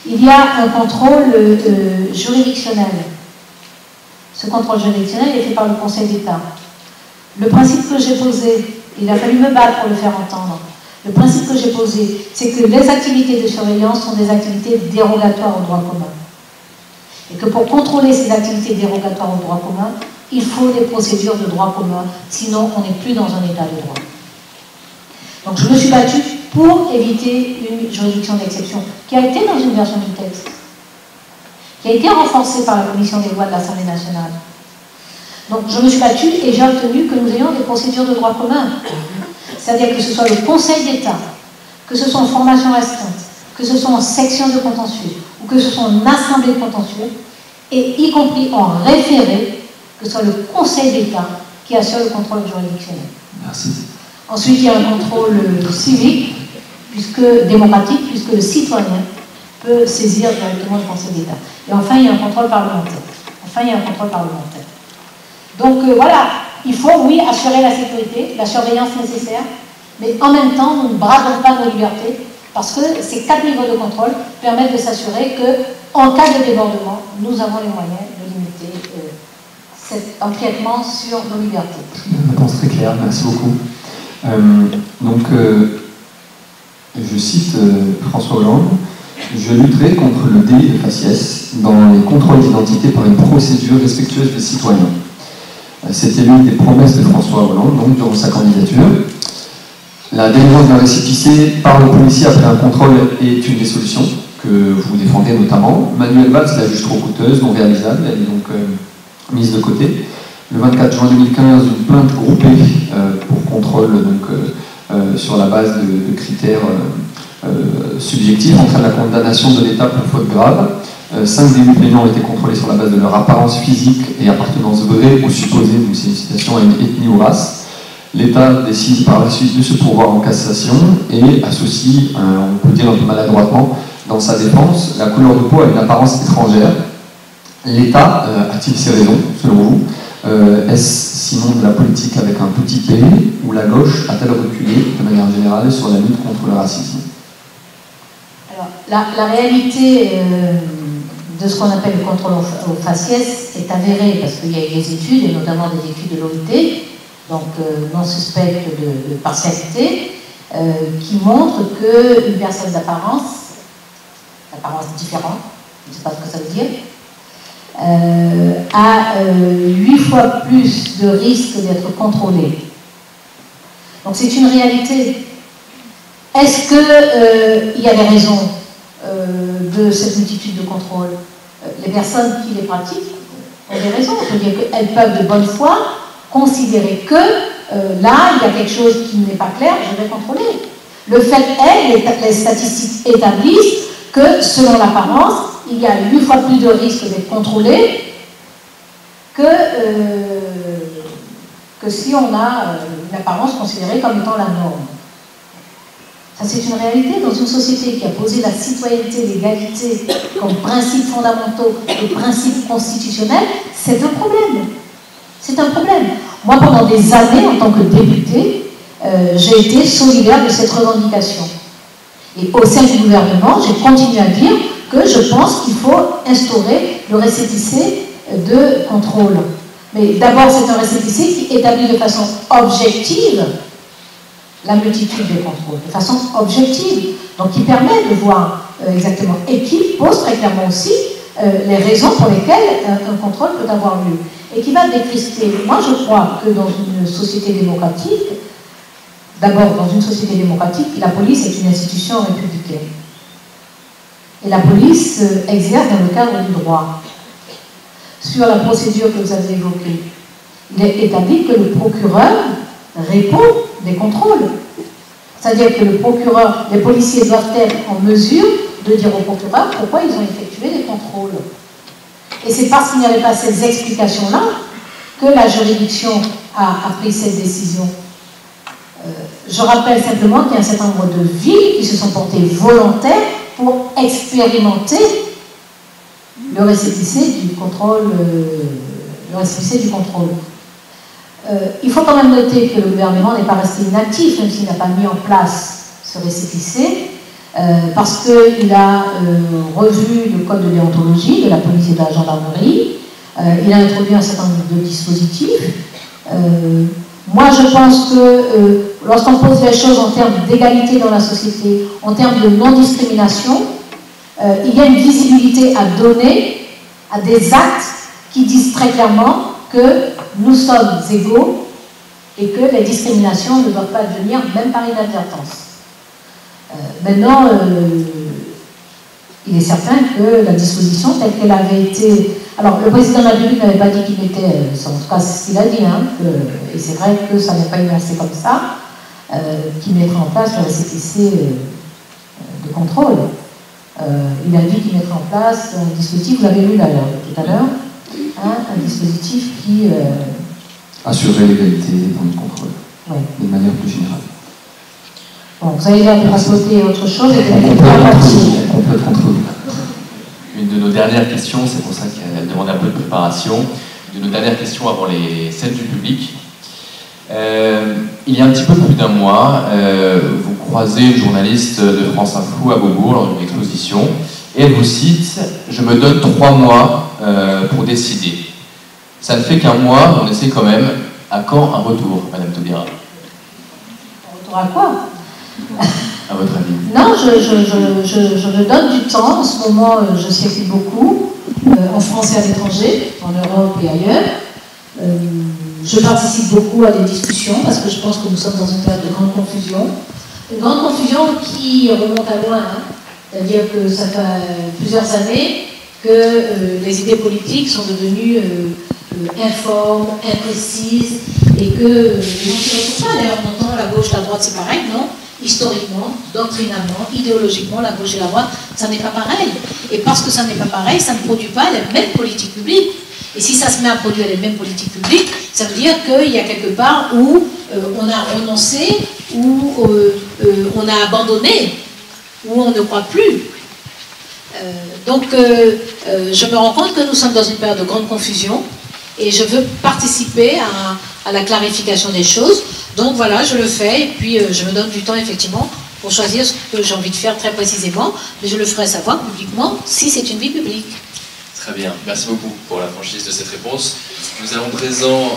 Il y a un contrôle juridictionnel. Ce contrôle juridictionnel est fait par le Conseil d'État. Le principe que j'ai posé, il a fallu me battre pour le faire entendre. Le principe que j'ai posé, c'est que les activités de surveillance sont des activités dérogatoires au droit commun. Et que pour contrôler ces activités dérogatoires au droit commun, il faut des procédures de droit commun, sinon on n'est plus dans un état de droit. Donc je me suis battue pour éviter une juridiction d'exception, qui a été dans une version du texte, qui a été renforcée par la commission des lois de l'Assemblée nationale. Donc je me suis battue et j'ai obtenu que nous ayons des procédures de droit commun. C'est-à-dire que ce soit le Conseil d'État, que ce soit en formation restreinte, que ce soit en section de contentieux, ou que ce soit en assemblée de contentieux, et y compris en référé, que ce soit le Conseil d'État qui assure le contrôle juridictionnel. Merci. Ensuite, il y a un contrôle civique, démocratique, puisque le citoyen peut saisir directement le Conseil d'État. Et enfin, il y a un contrôle parlementaire. Donc voilà, il faut, oui, assurer la sécurité, la surveillance nécessaire, mais en même temps, nous ne bradons pas nos libertés, parce que ces 4 niveaux de contrôle permettent de s'assurer qu'en cas de débordement, nous avons les moyens de limiter cet empiètement sur nos libertés. Une réponse très claire, merci beaucoup. Je cite François Hollande, « Je lutterai contre le délit de faciès dans les contrôles d'identité par une procédure respectueuse des citoyens. » C'était l'une des promesses de François Hollande, donc, durant sa candidature. La délivrance d'un récépissé par le policier après un contrôle est une des solutions que vous défendez notamment. Manuelle Valls la juge trop coûteuse, non réalisable, elle est donc mise de côté. Le 24 juin 2015, une plainte groupée pour contrôle sur la base de critères subjectifs entraîne la condamnation de l'État pour faute grave. 5 des 8 plaignants ont été contrôlés sur la base de leur apparence physique et appartenance vraie ou supposée, donc c'est une citation à une ethnie ou race. L'État décide par la suite de se pourvoir en cassation et associe, on peut dire un peu maladroitement, dans sa défense, la couleur de peau à une apparence étrangère. L'État a-t-il ses raisons, selon vous? Est-ce sinon de la politique avec un petit P, ou la gauche a-t-elle reculé de manière générale sur la lutte contre le racisme? Alors, la réalité de ce qu'on appelle le contrôle au faciès est avérée, parce qu'il y a eu des études, et notamment des études de l'OIT, donc non suspectes de partialité, qui montrent qu'une personne d'apparence différente, je ne sais pas ce que ça veut dire, a 8 fois plus de risque d'être contrôlée. Donc c'est une réalité. Est-ce qu'il y a des raisons de cette multitude de contrôles? Les personnes qui les pratiquent ont des raisons. On peut dire qu'elles peuvent de bonne foi considérer que là, il y a quelque chose qui n'est pas clair, je vais contrôler. Le fait est, les statistiques établissent que selon l'apparence, il y a 8 fois plus de risque d'être contrôlé que si on a une apparence considérée comme étant la norme. Ça, c'est une réalité dans une société qui a posé la citoyenneté, l'égalité comme principes fondamentaux et principes constitutionnels. C'est un problème. C'est un problème. Moi, pendant des années, en tant que députée, j'ai été solidaire de cette revendication. Et au sein du gouvernement, j'ai continué à dire que je pense qu'il faut instaurer le récépissé de contrôle. Mais d'abord, c'est un récépissé qui établit de façon objective la multitude des contrôles, de façon objective, donc qui permet de voir exactement, et qui pose très clairement aussi les raisons pour lesquelles un contrôle peut avoir lieu, et qui va décrisper. Moi, je crois que dans une société démocratique, d'abord, dans une société démocratique, la police est une institution républicaine. Et la police exerce dans le cadre du droit. Sur la procédure que vous avez évoquée, il est établi que le procureur répond des contrôles. C'est-à-dire que le procureur, les policiers doivent être en mesure de dire au procureur pourquoi ils ont effectué des contrôles. Et c'est parce qu'il n'y avait pas ces explications-là que la juridiction a pris cette décision. Je rappelle simplement qu'il y a un certain nombre de villes qui se sont portées volontaires pour expérimenter le récépissé du contrôle. Il faut quand même noter que le gouvernement n'est pas resté inactif, même s'il n'a pas mis en place ce récépissé, parce qu'il a revu le code de déontologie de la police et de la gendarmerie, il a introduit un certain nombre de dispositifs. Moi, je pense que lorsqu'on pose les choses en termes d'égalité dans la société, en termes de non-discrimination, il y a une visibilité à donner à des actes qui disent très clairement que nous sommes égaux et que les discriminations ne doivent pas devenir même par inadvertance. Maintenant, il est certain que la disposition telle qu'elle avait été... Alors, le président de la République n'avait pas dit qu'il mettait... en tout cas, c'est ce qu'il a dit, hein, et c'est vrai que ça n'est pas énoncé comme ça, qu'il mettrait en place le récépissé de contrôle. Il a dit qu'il mettrait en place un dispositif, vous l'avez lu d'ailleurs tout à l'heure, hein, un dispositif qui... assurer l'égalité dans le contrôle, ouais. De manière plus générale. Bon, vous avez déjà raconté autre chose et On peut contrôler. Une de nos dernières questions, c'est pour ça qu'elle demande un peu de préparation, une de nos dernières questions avant les scènes du public. Il y a un petit peu plus d'un mois, vous croisez une journaliste de France Info à Beaubourg lors d'une exposition, et elle vous cite « Je me donne 3 mois pour décider ». Ça ne fait qu'un mois, on essaie quand même. À quand un retour, Madame Taubira? Un retour à quoi? À votre avis? Non, je me donne du temps. En ce moment, je circule beaucoup, en France et à l'étranger, en Europe et ailleurs. Je participe beaucoup à des discussions parce que je pense que nous sommes dans une période de grande confusion. Une grande confusion qui remonte à loin. Hein. C'est-à-dire que ça fait plusieurs années que les idées politiques sont devenues informes, imprécises, et que les gens ne se retrouvent pas. D'ailleurs, on entend la gauche, la droite, c'est pareil, non? Historiquement, doctrinalement, idéologiquement, la gauche et la droite, ça n'est pas pareil. Et parce que ça n'est pas pareil, ça ne produit pas les mêmes politiques publiques. Et si ça se met à produire les mêmes politiques publiques, ça veut dire qu'il y a quelque part où on a renoncé, où on a abandonné, où on ne croit plus. Donc, je me rends compte que nous sommes dans une période de grande confusion et je veux participer à la clarification des choses. Donc voilà, je le fais et puis je me donne du temps effectivement pour choisir ce que j'ai envie de faire très précisément, mais je le ferai savoir publiquement si c'est une vie publique. Très bien, merci beaucoup pour la franchise de cette réponse. Nous allons présent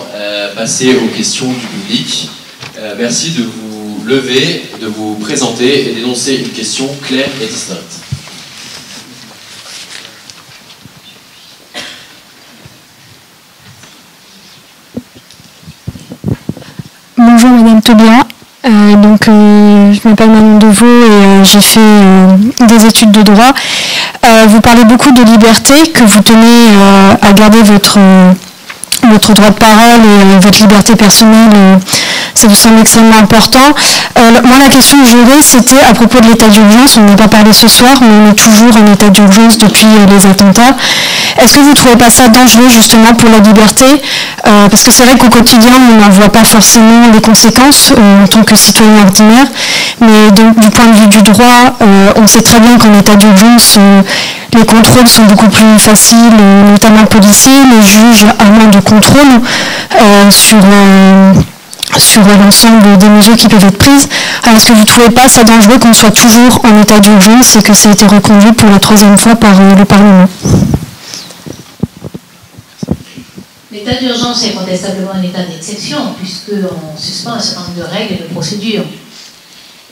passer aux questions du public. Merci de vous lever, de vous présenter et d'énoncer une question claire et distincte. Bonjour Madame Taubira, je m'appelle Manon Deveau et j'ai fait des études de droit. Vous parlez beaucoup de liberté, que vous tenez à garder votre droit de parole et votre liberté personnelle, ça vous semble extrêmement important. Moi, la question que j'aurais, c'était à propos de l'état d'urgence. On n'a pas parlé ce soir, mais on est toujours en état d'urgence depuis les attentats. Est-ce que vous ne trouvez pas ça dangereux, justement, pour la liberté? Parce que c'est vrai qu'au quotidien, on n'en voit pas forcément les conséquences en tant que citoyen ordinaire, mais du point de vue du droit, on sait très bien qu'en état d'urgence, les contrôles sont beaucoup plus faciles, notamment policiers. Les juges a moins de contrôle sur l'ensemble des mesures qui peuvent être prises. Alors, est-ce que vous ne trouvez pas ça dangereux qu'on soit toujours en état d'urgence et que ça a été reconduit pour la 3e fois par le Parlement? L'état d'urgence est contestablement un état d'exception, puisqu'on suspend un certain nombre de règles et de procédures.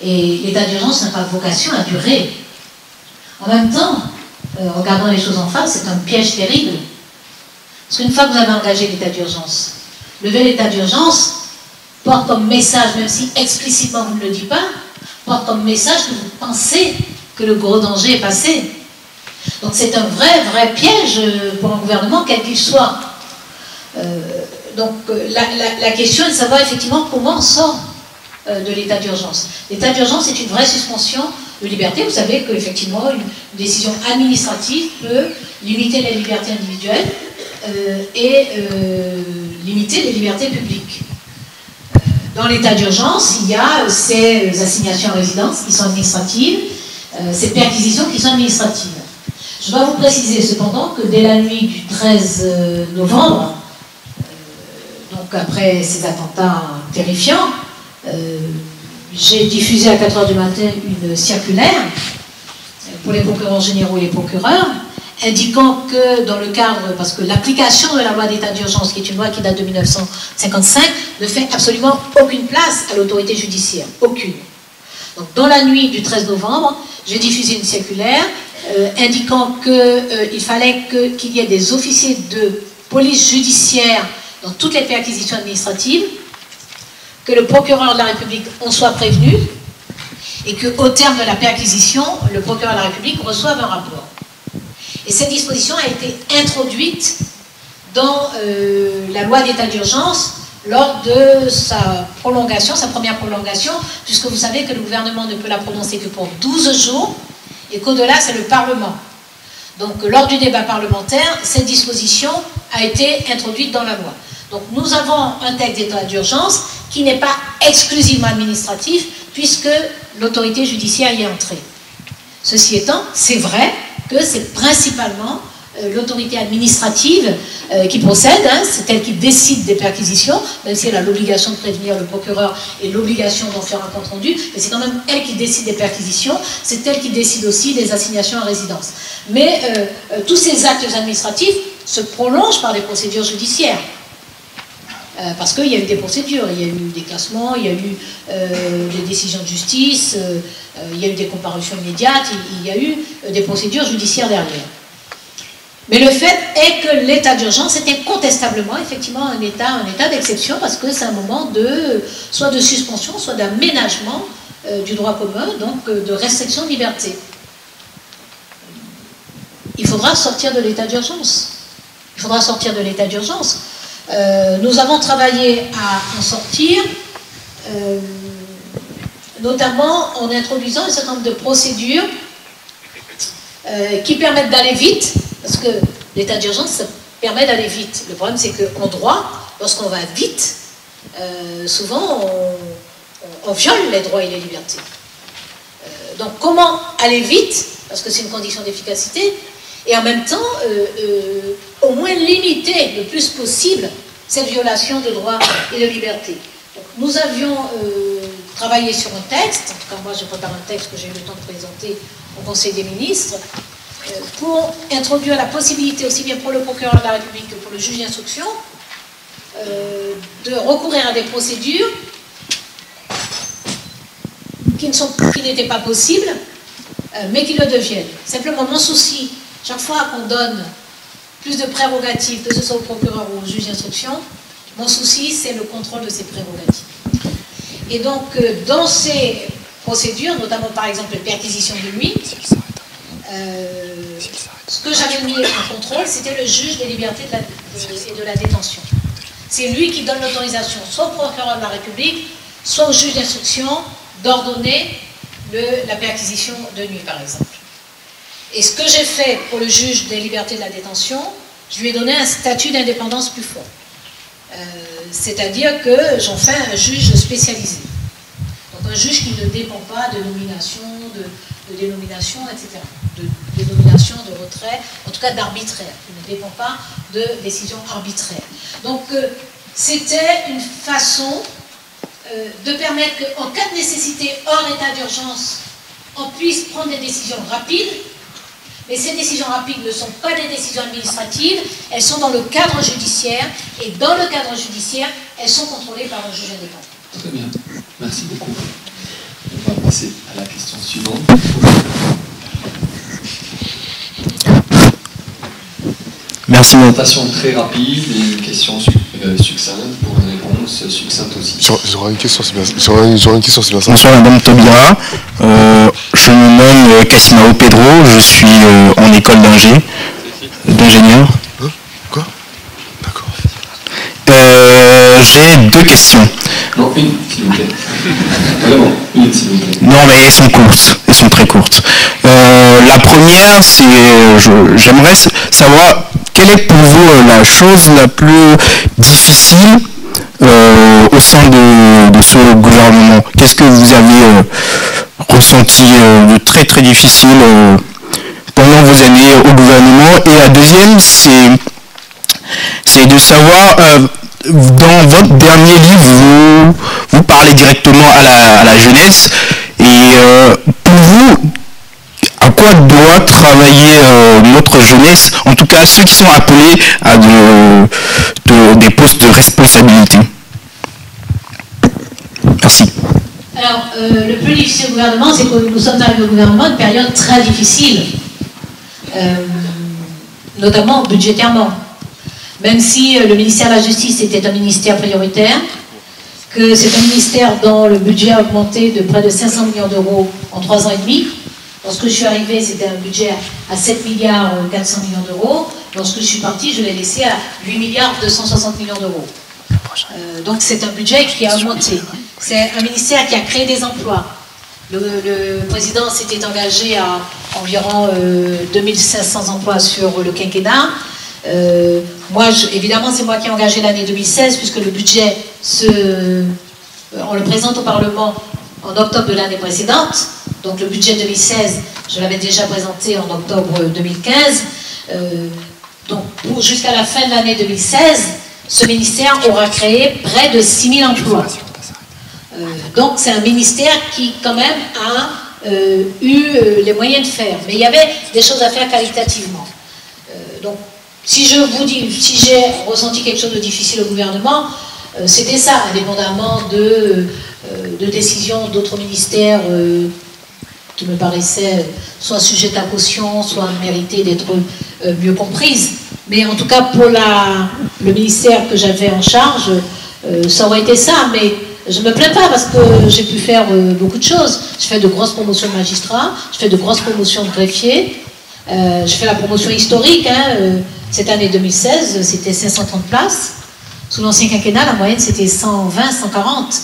Et l'état d'urgence n'a pas vocation à durer. En même temps, regardant les choses en face, c'est un piège terrible. Parce qu'une fois que vous avez engagé l'état d'urgence, lever l'état d'urgence porte comme message, même si explicitement vous ne le dites pas, porte comme message que vous pensez que le gros danger est passé. Donc c'est un vrai piège pour un gouvernement, quel qu'il soit. La question est de savoir effectivement comment on sort de l'état d'urgence. L'état d'urgence est une vraie suspension de liberté. Vous savez qu'effectivement, une décision administrative peut limiter les libertés individuelles et limiter les libertés publiques. Dans l'état d'urgence, il y a ces assignations à résidence qui sont administratives, ces perquisitions qui sont administratives. Je dois vous préciser cependant que dès la nuit du 13 novembre, donc après ces attentats terrifiants, j'ai diffusé à 4 h du matin une circulaire pour les procureurs généraux et les procureurs, indiquant que dans le cadre, parce que l'application de la loi d'état d'urgence, qui est une loi qui date de 1955, ne fait absolument aucune place à l'autorité judiciaire, aucune. Donc dans la nuit du 13 novembre, j'ai diffusé une circulaire indiquant qu'il fallait qu'il y ait des officiers de police judiciaire dans toutes les perquisitions administratives, que le procureur de la République en soit prévenu, et qu'au terme de la perquisition, le procureur de la République reçoive un rapport. Et cette disposition a été introduite dans la loi d'état d'urgence lors de sa prolongation, sa première prolongation, puisque vous savez que le gouvernement ne peut la prononcer que pour 12 jours, et qu'au-delà, c'est le Parlement. Donc, lors du débat parlementaire, cette disposition a été introduite dans la loi. Donc, nous avons un texte d'état d'urgence qui n'est pas exclusivement administratif, puisque l'autorité judiciaire y est entrée. Ceci étant, c'est vrai que c'est principalement l'autorité administrative qui procède, hein, c'est elle qui décide des perquisitions, même si elle a l'obligation de prévenir le procureur et l'obligation d'en faire un compte rendu, mais c'est quand même elle qui décide des perquisitions, c'est elle qui décide aussi des assignations à résidence. Mais tous ces actes administratifs se prolongent par des procédures judiciaires. Parce qu'il y a eu des procédures, il y a eu des classements, il y a eu des décisions de justice, il y a eu des comparutions immédiates, il y a eu des procédures judiciaires derrière. Mais le fait est que l'état d'urgence est incontestablement effectivement un état d'exception, parce que c'est un moment soit de suspension, soit d'aménagement du droit commun, donc de restriction de liberté. Il faudra sortir de l'état d'urgence. Il faudra sortir de l'état d'urgence. Nous avons travaillé à en sortir, notamment en introduisant un certain nombre de procédures qui permettent d'aller vite, parce que l'état d'urgence, ça permet d'aller vite. Le problème, c'est qu'en droit, lorsqu'on va vite, souvent, on viole les droits et les libertés. Donc, comment aller vite, parce que c'est une condition d'efficacité, et en même temps, au moins limiter le plus possible cette violation de droits et de libertés. Donc, nous avions travaillé sur un texte, en tout cas moi je prépare un texte que j'ai eu le temps de présenter au Conseil des ministres, pour introduire la possibilité, aussi bien pour le procureur de la République que pour le juge d'instruction, de recourir à des procédures qui n'étaient pas possibles, mais qui le deviennent. Simplement, mon souci, chaque fois qu'on donne plus de prérogatives, que ce soit au procureur ou au juge d'instruction, mon souci, c'est le contrôle de ces prérogatives. Et donc, dans ces procédures, notamment par exemple les perquisitions de nuit, ce que j'avais mis en contrôle, c'était le juge des libertés et de la détention. C'est lui qui donne l'autorisation, soit au procureur de la République, soit au juge d'instruction, d'ordonner la perquisition de nuit, par exemple. Et ce que j'ai fait pour le juge des libertés de la détention, je lui ai donné un statut d'indépendance plus fort. C'est-à-dire que j'en fais un juge spécialisé. Donc un juge qui ne dépend pas de nomination, de dénomination, etc. De dénomination, de retrait, en tout cas d'arbitraire. Il ne dépend pas de décision arbitraire. Donc c'était une façon de permettre qu'en cas de nécessité hors état d'urgence, on puisse prendre des décisions rapides. Mais ces décisions rapides ne sont pas des décisions administratives, elles sont dans le cadre judiciaire, et dans le cadre judiciaire, elles sont contrôlées par un juge indépendant. Très bien, merci beaucoup. On va passer à la question suivante. Merci. Une présentation très rapide et une question succincte pour une réponse succincte aussi. J'aurais une question, c'est bien ça. Bonsoir Madame Taubira, je me nomme Cassimao Pedro, je suis en école d'ingénieur. Quoi? D'accord. J'ai deux questions. Non, une, s'il vous plaît. Vraiment, une, s'il vous plaît. Non, mais elles sont courtes, elles sont très courtes. La première, c'est, j'aimerais savoir quelle est pour vous la chose la plus difficile au sein de ce gouvernement. Qu'est-ce que vous avez ressenti de très très difficile pendant vos années au gouvernement? Et la deuxième, c'est de savoir, dans votre dernier livre, vous parlez directement à la jeunesse, et pour vous, à quoi doit travailler notre jeunesse, en tout cas ceux qui sont appelés à des postes de responsabilité? Merci. Alors, le plus difficile au gouvernement, c'est que nous sommes arrivés au gouvernement à une période très difficile, notamment budgétairement. Même si le ministère de la Justice était un ministère prioritaire, que c'est un ministère dont le budget a augmenté de près de 500 millions d'euros en 3 ans et demi. Lorsque je suis arrivée, c'était un budget à 7 milliards 400 millions d'euros. Lorsque je suis partie, je l'ai laissé à 8 milliards 260 millions d'euros. Donc c'est un budget qui a augmenté. C'est un ministère qui a créé des emplois. Le président s'était engagé à environ 2500 emplois sur le quinquennat. Évidemment, c'est moi qui ai engagé l'année 2016, puisque le budget, on le présente au Parlement en octobre de l'année précédente. Donc le budget 2016, je l'avais déjà présenté en octobre 2015. Donc jusqu'à la fin de l'année 2016, ce ministère aura créé près de 6000 emplois. Donc c'est un ministère qui quand même a eu les moyens de faire. Mais il y avait des choses à faire qualitativement. Donc si je vous dis, si j'ai ressenti quelque chose de difficile au gouvernement, c'était ça, indépendamment de décisions d'autres ministères qui me paraissaient soit sujettes à caution, soit méritées d'être mieux comprises. Mais en tout cas, pour le ministère que j'avais en charge, ça aurait été ça. Mais je ne me plains pas parce que j'ai pu faire beaucoup de choses. Je fais de grosses promotions de magistrats, je fais de grosses promotions de greffiers, je fais la promotion historique. Cette année 2016, c'était 530 places. Sous l'ancien quinquennat, la moyenne, c'était 120, 140.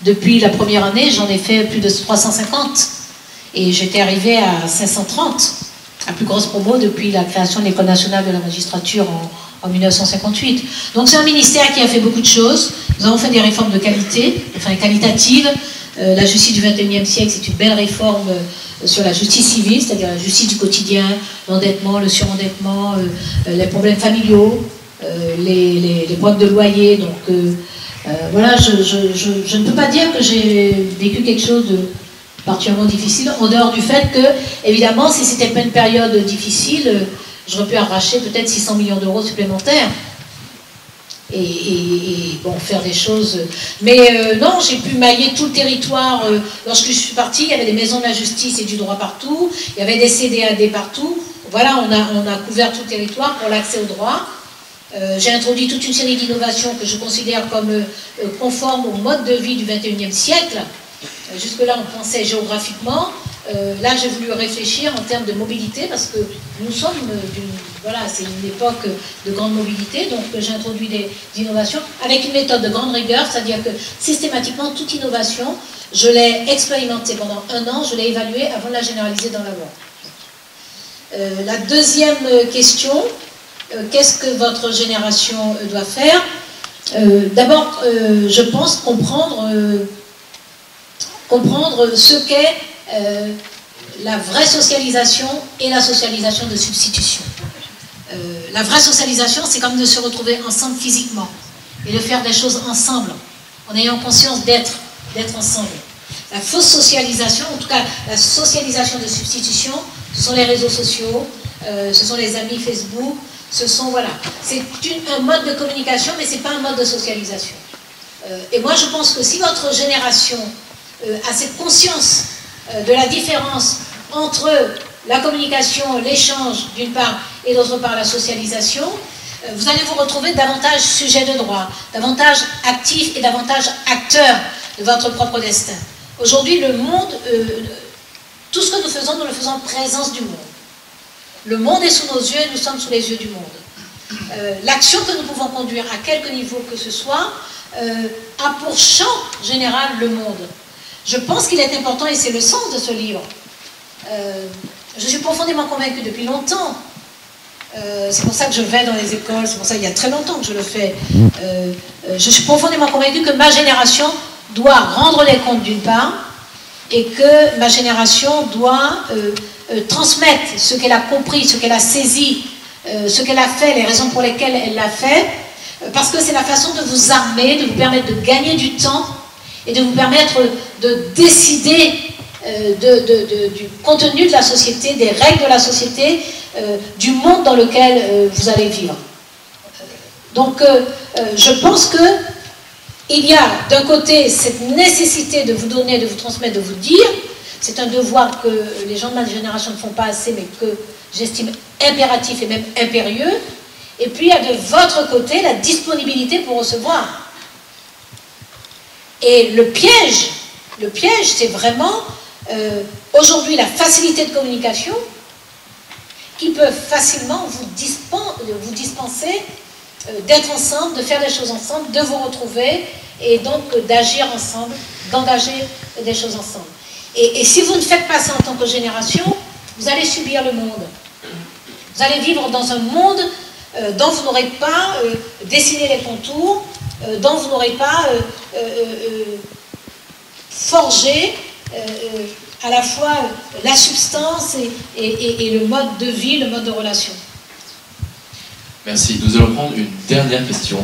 Depuis la première année, j'en ai fait plus de 350. Et j'étais arrivée à 530, la plus grosse promo depuis la création de l'École nationale de la magistrature en 1958. Donc c'est un ministère qui a fait beaucoup de choses. Nous avons fait des réformes de qualité, enfin qualitatives. La justice du XXIe siècle, c'est une belle réforme sur la justice civile, c'est-à-dire la justice du quotidien, l'endettement, le surendettement, les problèmes familiaux, les problèmes de loyer. Donc voilà, je ne peux pas dire que j'ai vécu quelque chose de particulièrement difficile, en dehors du fait que, évidemment, si c'était pas une période difficile, j'aurais pu arracher peut-être 600 millions d'euros supplémentaires. Et bon, faire des choses. Mais non, j'ai pu mailler tout le territoire. Lorsque je suis partie, il y avait des maisons de la justice et du droit partout, il y avait des CDAD partout. Voilà, on a couvert tout le territoire pour l'accès au droit. J'ai introduit toute une série d'innovations que je considère comme conformes au mode de vie du XXIe siècle. Jusque-là, on pensait géographiquement. Là, j'ai voulu réfléchir en termes de mobilité parce que nous sommes voilà, c'est une époque de grande mobilité. Donc, j'ai introduit des innovations avec une méthode de grande rigueur, c'est-à-dire que systématiquement, toute innovation, je l'ai expérimentée pendant 1 an, je l'ai évaluée avant de la généraliser dans la loi. La deuxième question, qu'est-ce que votre génération doit faire? D'abord, je pense comprendre ce qu'est la vraie socialisation et la socialisation de substitution. La vraie socialisation, c'est comme de se retrouver ensemble physiquement et de faire des choses ensemble, en ayant conscience d'être ensemble. La fausse socialisation, en tout cas la socialisation de substitution, ce sont les réseaux sociaux, ce sont les amis Facebook, ce sont, voilà, c'est un mode de communication, mais ce n'est pas un mode de socialisation. Et moi, je pense que si votre génération a cette conscience de la différence entre la communication, l'échange d'une part, et d'autre part la socialisation, vous allez vous retrouver davantage sujet de droit, davantage actif et davantage acteur de votre propre destin. Aujourd'hui, le monde, tout ce que nous le faisons en présence du monde. Le monde est sous nos yeux et nous sommes sous les yeux du monde. L'action que nous pouvons conduire à quelque niveau que ce soit a pour champ général le monde. Je pense qu'il est important, et c'est le sens de ce livre. Je suis profondément convaincue depuis longtemps. C'est pour ça que je vais dans les écoles, c'est pour ça qu'il y a très longtemps que je le fais. Je suis profondément convaincue que ma génération doit rendre les comptes d'une part, et que ma génération doit transmettre ce qu'elle a compris, ce qu'elle a saisi, ce qu'elle a fait, les raisons pour lesquelles elle l'a fait, parce que c'est la façon de vous armer, de vous permettre de gagner du temps et de vous permettre de décider du contenu de la société, des règles de la société, du monde dans lequel vous allez vivre. Donc, je pense que il y a d'un côté cette nécessité de vous donner, de vous transmettre, de vous dire, c'est un devoir que les gens de ma génération ne font pas assez, mais que j'estime impératif et même impérieux. Et puis il y a de votre côté la disponibilité pour recevoir. Et le piège, c'est vraiment aujourd'hui la facilité de communication qui peut facilement vous dispenser d'être ensemble, de faire des choses ensemble, de vous retrouver et donc d'agir ensemble, d'engager des choses ensemble. Et si vous ne faites pas ça en tant que génération, vous allez subir le monde. Vous allez vivre dans un monde dont vous n'aurez pas dessiné les contours, dont vous n'aurez pas forgé à la fois la substance et le mode de vie, le mode de relation. Merci. Nous allons prendre une dernière question.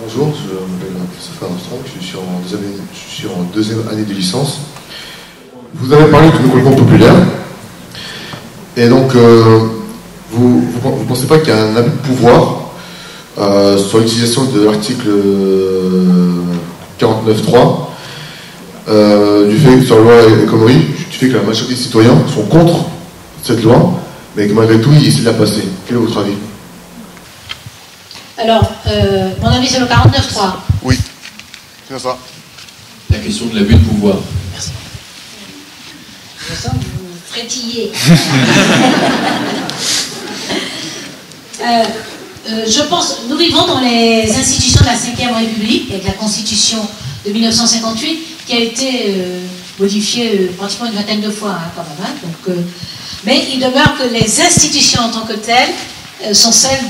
Bonjour, je m'appelle Christopher Armstrong, je suis en deuxième année de licence. Vous avez parlé du développement populaire, et donc vous ne pensez pas qu'il y a un abus de pouvoir sur l'utilisation de l'article 49.3 du fait que sur la loi El Khomri, du fait que la majorité des citoyens sont contre cette loi, mais que malgré tout ils essaient de la passer. Quel est votre avis? Alors, mon avis c'est le 49.3. Oui, c'est ça. La question de l'abus de pouvoir. Merci. Je sens que vous frétillez. Je pense, nous vivons dans les institutions de la Ve République, avec la Constitution de 1958, qui a été modifiée pratiquement une vingtaine de fois, quand même. Donc, mais il demeure que les institutions en tant que telles sont celles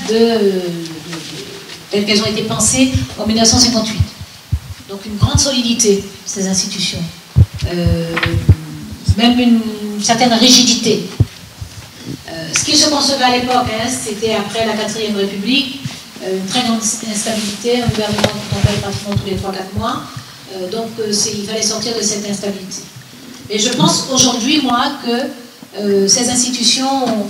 telles qu'elles ont été pensées en 1958. Donc une grande solidité, ces institutions. Même une certaine rigidité. Ce qui se concevait à l'époque, c'était après la 4e République, une très grande instabilité, un gouvernement qui tombait pratiquement tous les 3-4 mois. Donc il fallait sortir de cette instabilité. Et je pense aujourd'hui, moi, que ces institutions ont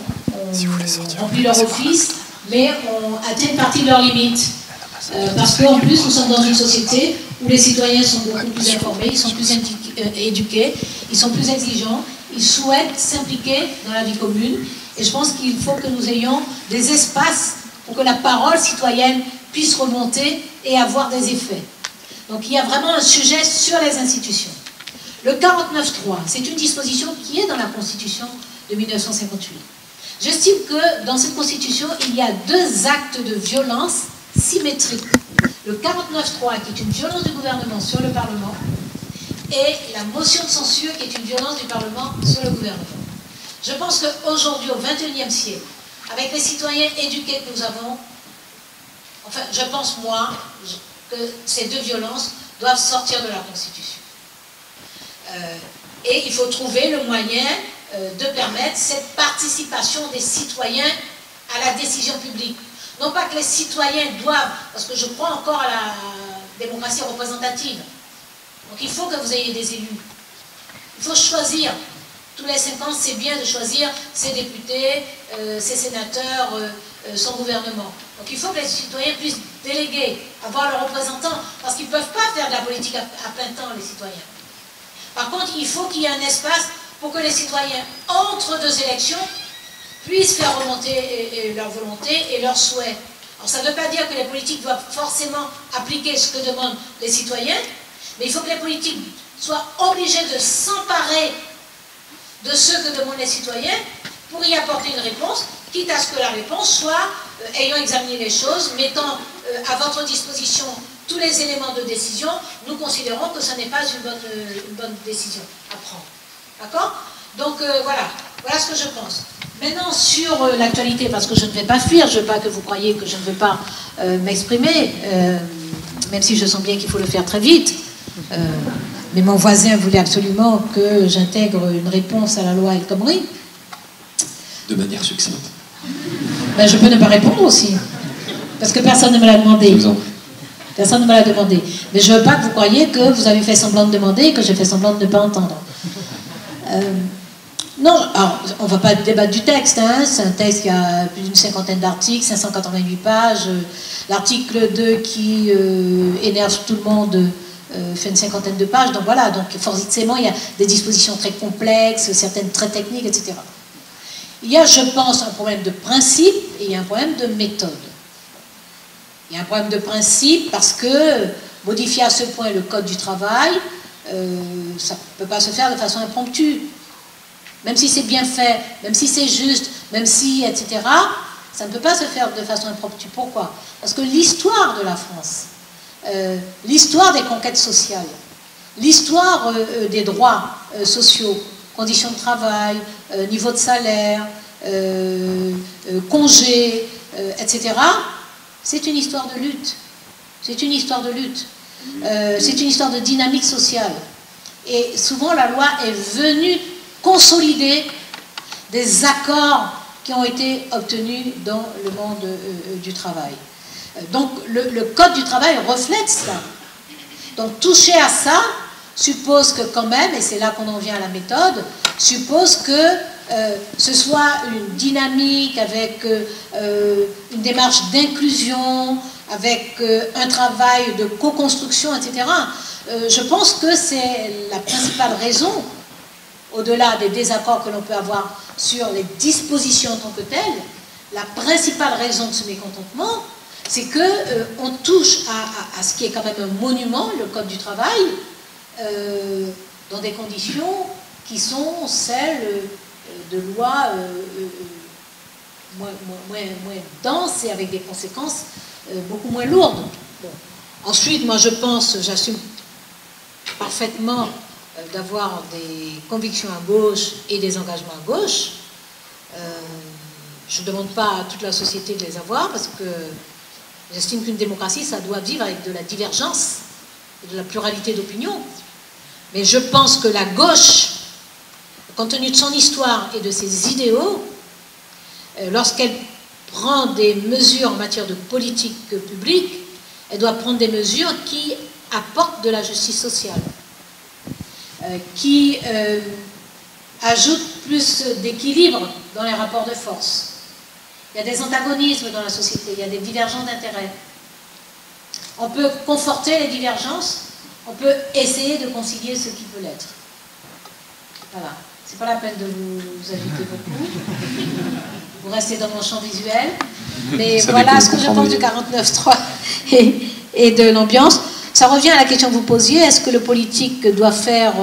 rempli leur office, mais ont atteint une partie de leurs limites. Parce qu'en plus, nous sommes dans une société où les citoyens sont beaucoup plus informés, ils sont plus éduqués, ils sont plus exigeants, ils souhaitent s'impliquer dans la vie commune. Et je pense qu'il faut que nous ayons des espaces pour que la parole citoyenne puisse remonter et avoir des effets. Donc il y a vraiment un sujet sur les institutions. Le 49.3, c'est une disposition qui est dans la Constitution de 1958. J'estime que dans cette Constitution, il y a 2 actes de violence symétriques. Le 49.3, qui est une violence du gouvernement sur le Parlement, et la motion de censure, qui est une violence du Parlement sur le gouvernement. Je pense qu'aujourd'hui, au XXIe siècle, avec les citoyens éduqués que nous avons, enfin, je pense, moi, que ces 2 violences doivent sortir de la Constitution. Et il faut trouver le moyen de permettre cette participation des citoyens à la décision publique. Non pas que les citoyens doivent, parce que je crois encore à la démocratie représentative. Donc il faut que vous ayez des élus. Il faut choisir. Tous les 5 ans, c'est bien de choisir ses députés, ses sénateurs, son gouvernement. Donc il faut que les citoyens puissent déléguer, avoir leurs représentants, parce qu'ils ne peuvent pas faire de la politique à plein temps, les citoyens. Par contre, il faut qu'il y ait un espace pour que les citoyens, entre 2 élections, puissent faire remonter leur volonté et leurs souhaits. Alors ça ne veut pas dire que les politiques doivent forcément appliquer ce que demandent les citoyens, mais il faut que les politiques soient obligés de s'emparer de ce que demandent les citoyens pour y apporter une réponse, quitte à ce que la réponse soit, ayant examiné les choses, mettant à votre disposition tous les éléments de décision, nous considérons que ce n'est pas une bonne décision à prendre. D'accord? Donc voilà ce que je pense. Maintenant, sur l'actualité, parce que je ne vais pas fuir, je ne veux pas que vous croyiez que je ne veux pas m'exprimer, même si je sens bien qu'il faut le faire très vite. Mais mon voisin voulait absolument que j'intègre une réponse à la loi El Khomri. De manière succincte. Ben, je peux ne pas répondre aussi, parce que personne ne me l'a demandé. Personne ne me l'a demandé. Mais je ne veux pas que vous croyiez que vous avez fait semblant de demander et que j'ai fait semblant de ne pas entendre. Non, alors, on ne va pas débattre du texte, hein. C'est un texte qui a plus d'une 50aine d'articles, 588 pages. L'article 2 qui énerve tout le monde fait une 50aine de pages. Donc voilà, donc forcément, il y a des dispositions très complexes, certaines très techniques, etc. Il y a, je pense, un problème de principe et il y a un problème de méthode. Il y a un problème de principe parce que modifier à ce point le code du travail, ça ne peut pas se faire de façon impromptue. Même si c'est bien fait, même si c'est juste, même si, etc., ça ne peut pas se faire de façon impromptue. Pourquoi? Parce que l'histoire de la France, l'histoire des conquêtes sociales, l'histoire des droits sociaux, conditions de travail, niveau de salaire, congés, etc., c'est une histoire de lutte. C'est une histoire de lutte. C'est une histoire de dynamique sociale. Et souvent, la loi est venue consolider des accords qui ont été obtenus dans le monde du travail. Donc, le Code du travail reflète ça. Donc, toucher à ça suppose que quand même, et c'est là qu'on en vient à la méthode, suppose que ce soit une dynamique avec une démarche d'inclusion, avec un travail de co-construction, etc. Je pense que c'est la principale raison, au-delà des désaccords que l'on peut avoir sur les dispositions en tant que telles, la principale raison de ce mécontentement, c'est qu'on touche à ce qui est quand même un monument, le Code du travail, dans des conditions qui sont celles de lois moins denses et avec des conséquences beaucoup moins lourdes. Bon. Ensuite, moi je pense, j'assume parfaitement d'avoir des convictions à gauche et des engagements à gauche. Je ne demande pas à toute la société de les avoir parce que j'estime qu'une démocratie, ça doit vivre avec de la divergence et de la pluralité d'opinions. Mais je pense que la gauche, compte tenu de son histoire et de ses idéaux, lorsqu'elle prend des mesures en matière de politique publique, elle doit prendre des mesures qui apportent de la justice sociale, qui ajoutent plus d'équilibre dans les rapports de force. Il y a des antagonismes dans la société, il y a des divergences d'intérêts. On peut conforter les divergences, on peut essayer de concilier ce qui peut l'être. Voilà. C'est pas la peine de vous agiter beaucoup. Vous restez dans mon champ visuel. Mais voilà ce que je pense du 49.3 et de l'ambiance. Ça revient à la question que vous posiez. Est-ce que le politique doit faire,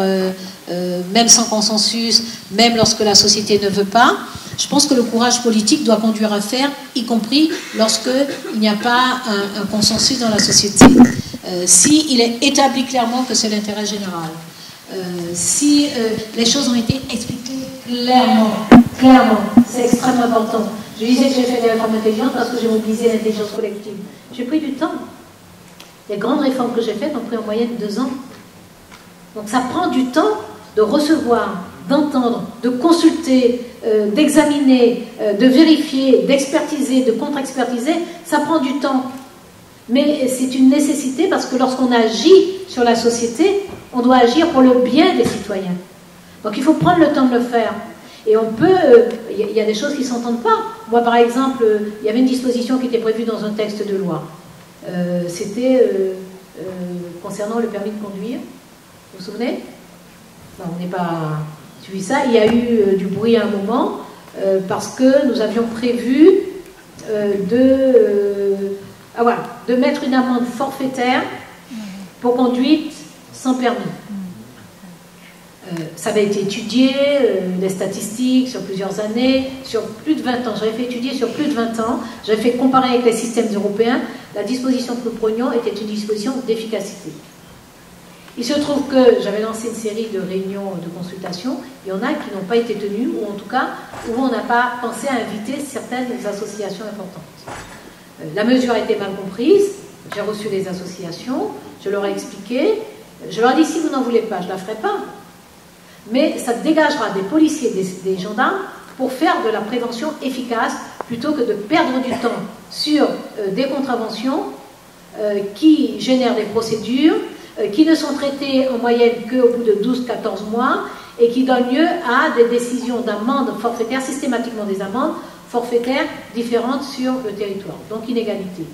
même sans consensus, même lorsque la société ne veut pas? Je pense que le courage politique doit conduire à faire, y compris lorsqu'il n'y a pas un consensus dans la société. S'il est établi clairement que c'est l'intérêt général. Si les choses ont été expliquées clairement, c'est extrêmement important. Je disais que j'ai fait des réformes intelligentes parce que j'ai mobilisé l'intelligence collective. J'ai pris du temps. Les grandes réformes que j'ai faites ont pris en moyenne 2 ans. Donc ça prend du temps de recevoir, d'entendre, de consulter, d'examiner, de vérifier, d'expertiser, de contre-expertiser. Ça prend du temps. Mais c'est une nécessité parce que lorsqu'on agit sur la société, on doit agir pour le bien des citoyens. Donc il faut prendre le temps de le faire. Et on peut... Il y a des choses qui ne s'entendent pas. Moi, par exemple, il y avait une disposition qui était prévue dans un texte de loi. C'était concernant le permis de conduire. Vous vous souvenez? Non, on n'est pas suivi ça. Il y a eu du bruit à un moment parce que nous avions prévu de mettre une amende forfaitaire pour conduite sans permis. Ça avait été étudié, les statistiques, sur plusieurs années, sur plus de 20 ans. J'avais fait étudier sur plus de 20 ans. J'avais fait comparer avec les systèmes européens. La disposition que nous prenions était une disposition d'efficacité. Il se trouve que j'avais lancé une série de réunions de consultation. Il y en a qui n'ont pas été tenues, ou en tout cas, où on n'a pas pensé à inviter certaines associations importantes. La mesure a été mal comprise. J'ai reçu les associations, je leur ai expliqué. Je leur ai dit, si vous n'en voulez pas, je ne la ferai pas. Mais ça dégagera des policiers, des gendarmes, pour faire de la prévention efficace, plutôt que de perdre du temps sur des contraventions qui génèrent des procédures, qui ne sont traitées en moyenne qu'au bout de 12-14 mois, et qui donnent lieu à des décisions d'amende forfaitaire, systématiquement des amendes forfaitaires différentes sur le territoire. Donc inégalité.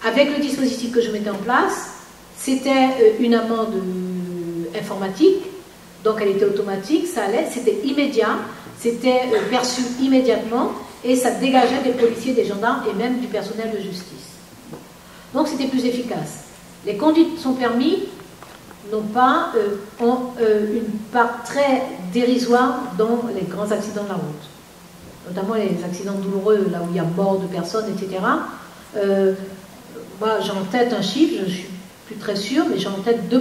Avec le dispositif que je mettais en place, c'était une amende informatique, donc elle était automatique, ça allait, c'était immédiat, c'était perçu immédiatement, et ça dégageait des policiers, des gendarmes et même du personnel de justice. Donc c'était plus efficace. Les conduites sans permis ont une part très dérisoire dans les grands accidents de la route, notamment les accidents douloureux, là où il y a mort de personnes, etc. Moi, j'ai en tête un chiffre, je ne suis plus très sûre, mais j'ai en tête 2%.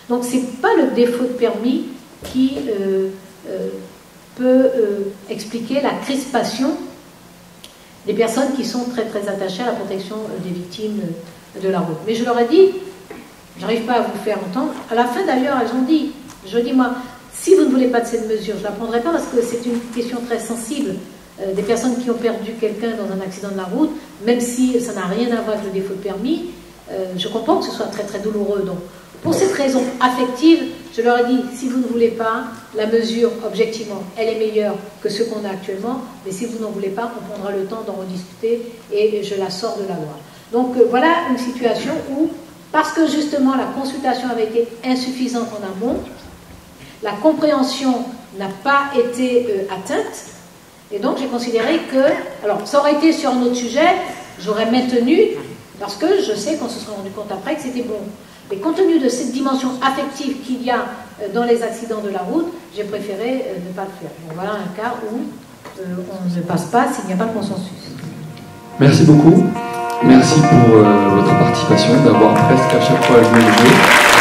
Donc, ce n'est pas le défaut de permis qui peut expliquer la crispation des personnes qui sont très, très attachées à la protection des victimes de la route. Mais je leur ai dit, j'arrive pas à vous faire entendre, à la fin d'ailleurs, elles ont dit, je dis moi, si vous ne voulez pas de cette mesure, je ne la prendrai pas parce que c'est une question très sensible. Des personnes qui ont perdu quelqu'un dans un accident de la route, même si ça n'a rien à voir avec le défaut de permis, je comprends que ce soit très très douloureux. Donc, pour cette raison affective, je leur ai dit, si vous ne voulez pas, la mesure, objectivement, elle est meilleure que ce qu'on a actuellement, mais si vous n'en voulez pas, on prendra le temps d'en rediscuter et je la sors de la loi. Donc voilà une situation où, parce que justement la consultation avait été insuffisante en amont, la compréhension n'a pas été atteinte, et donc j'ai considéré que, alors ça aurait été sur un autre sujet, j'aurais maintenu, parce que je sais qu'on se serait rendu compte après que c'était bon. Mais compte tenu de cette dimension affective qu'il y a dans les accidents de la route, j'ai préféré ne pas le faire. Donc voilà un cas où on ne passe pas s'il n'y a pas de consensus. Merci beaucoup. Merci pour votre participation, d'avoir presque à chaque fois joué le jeu.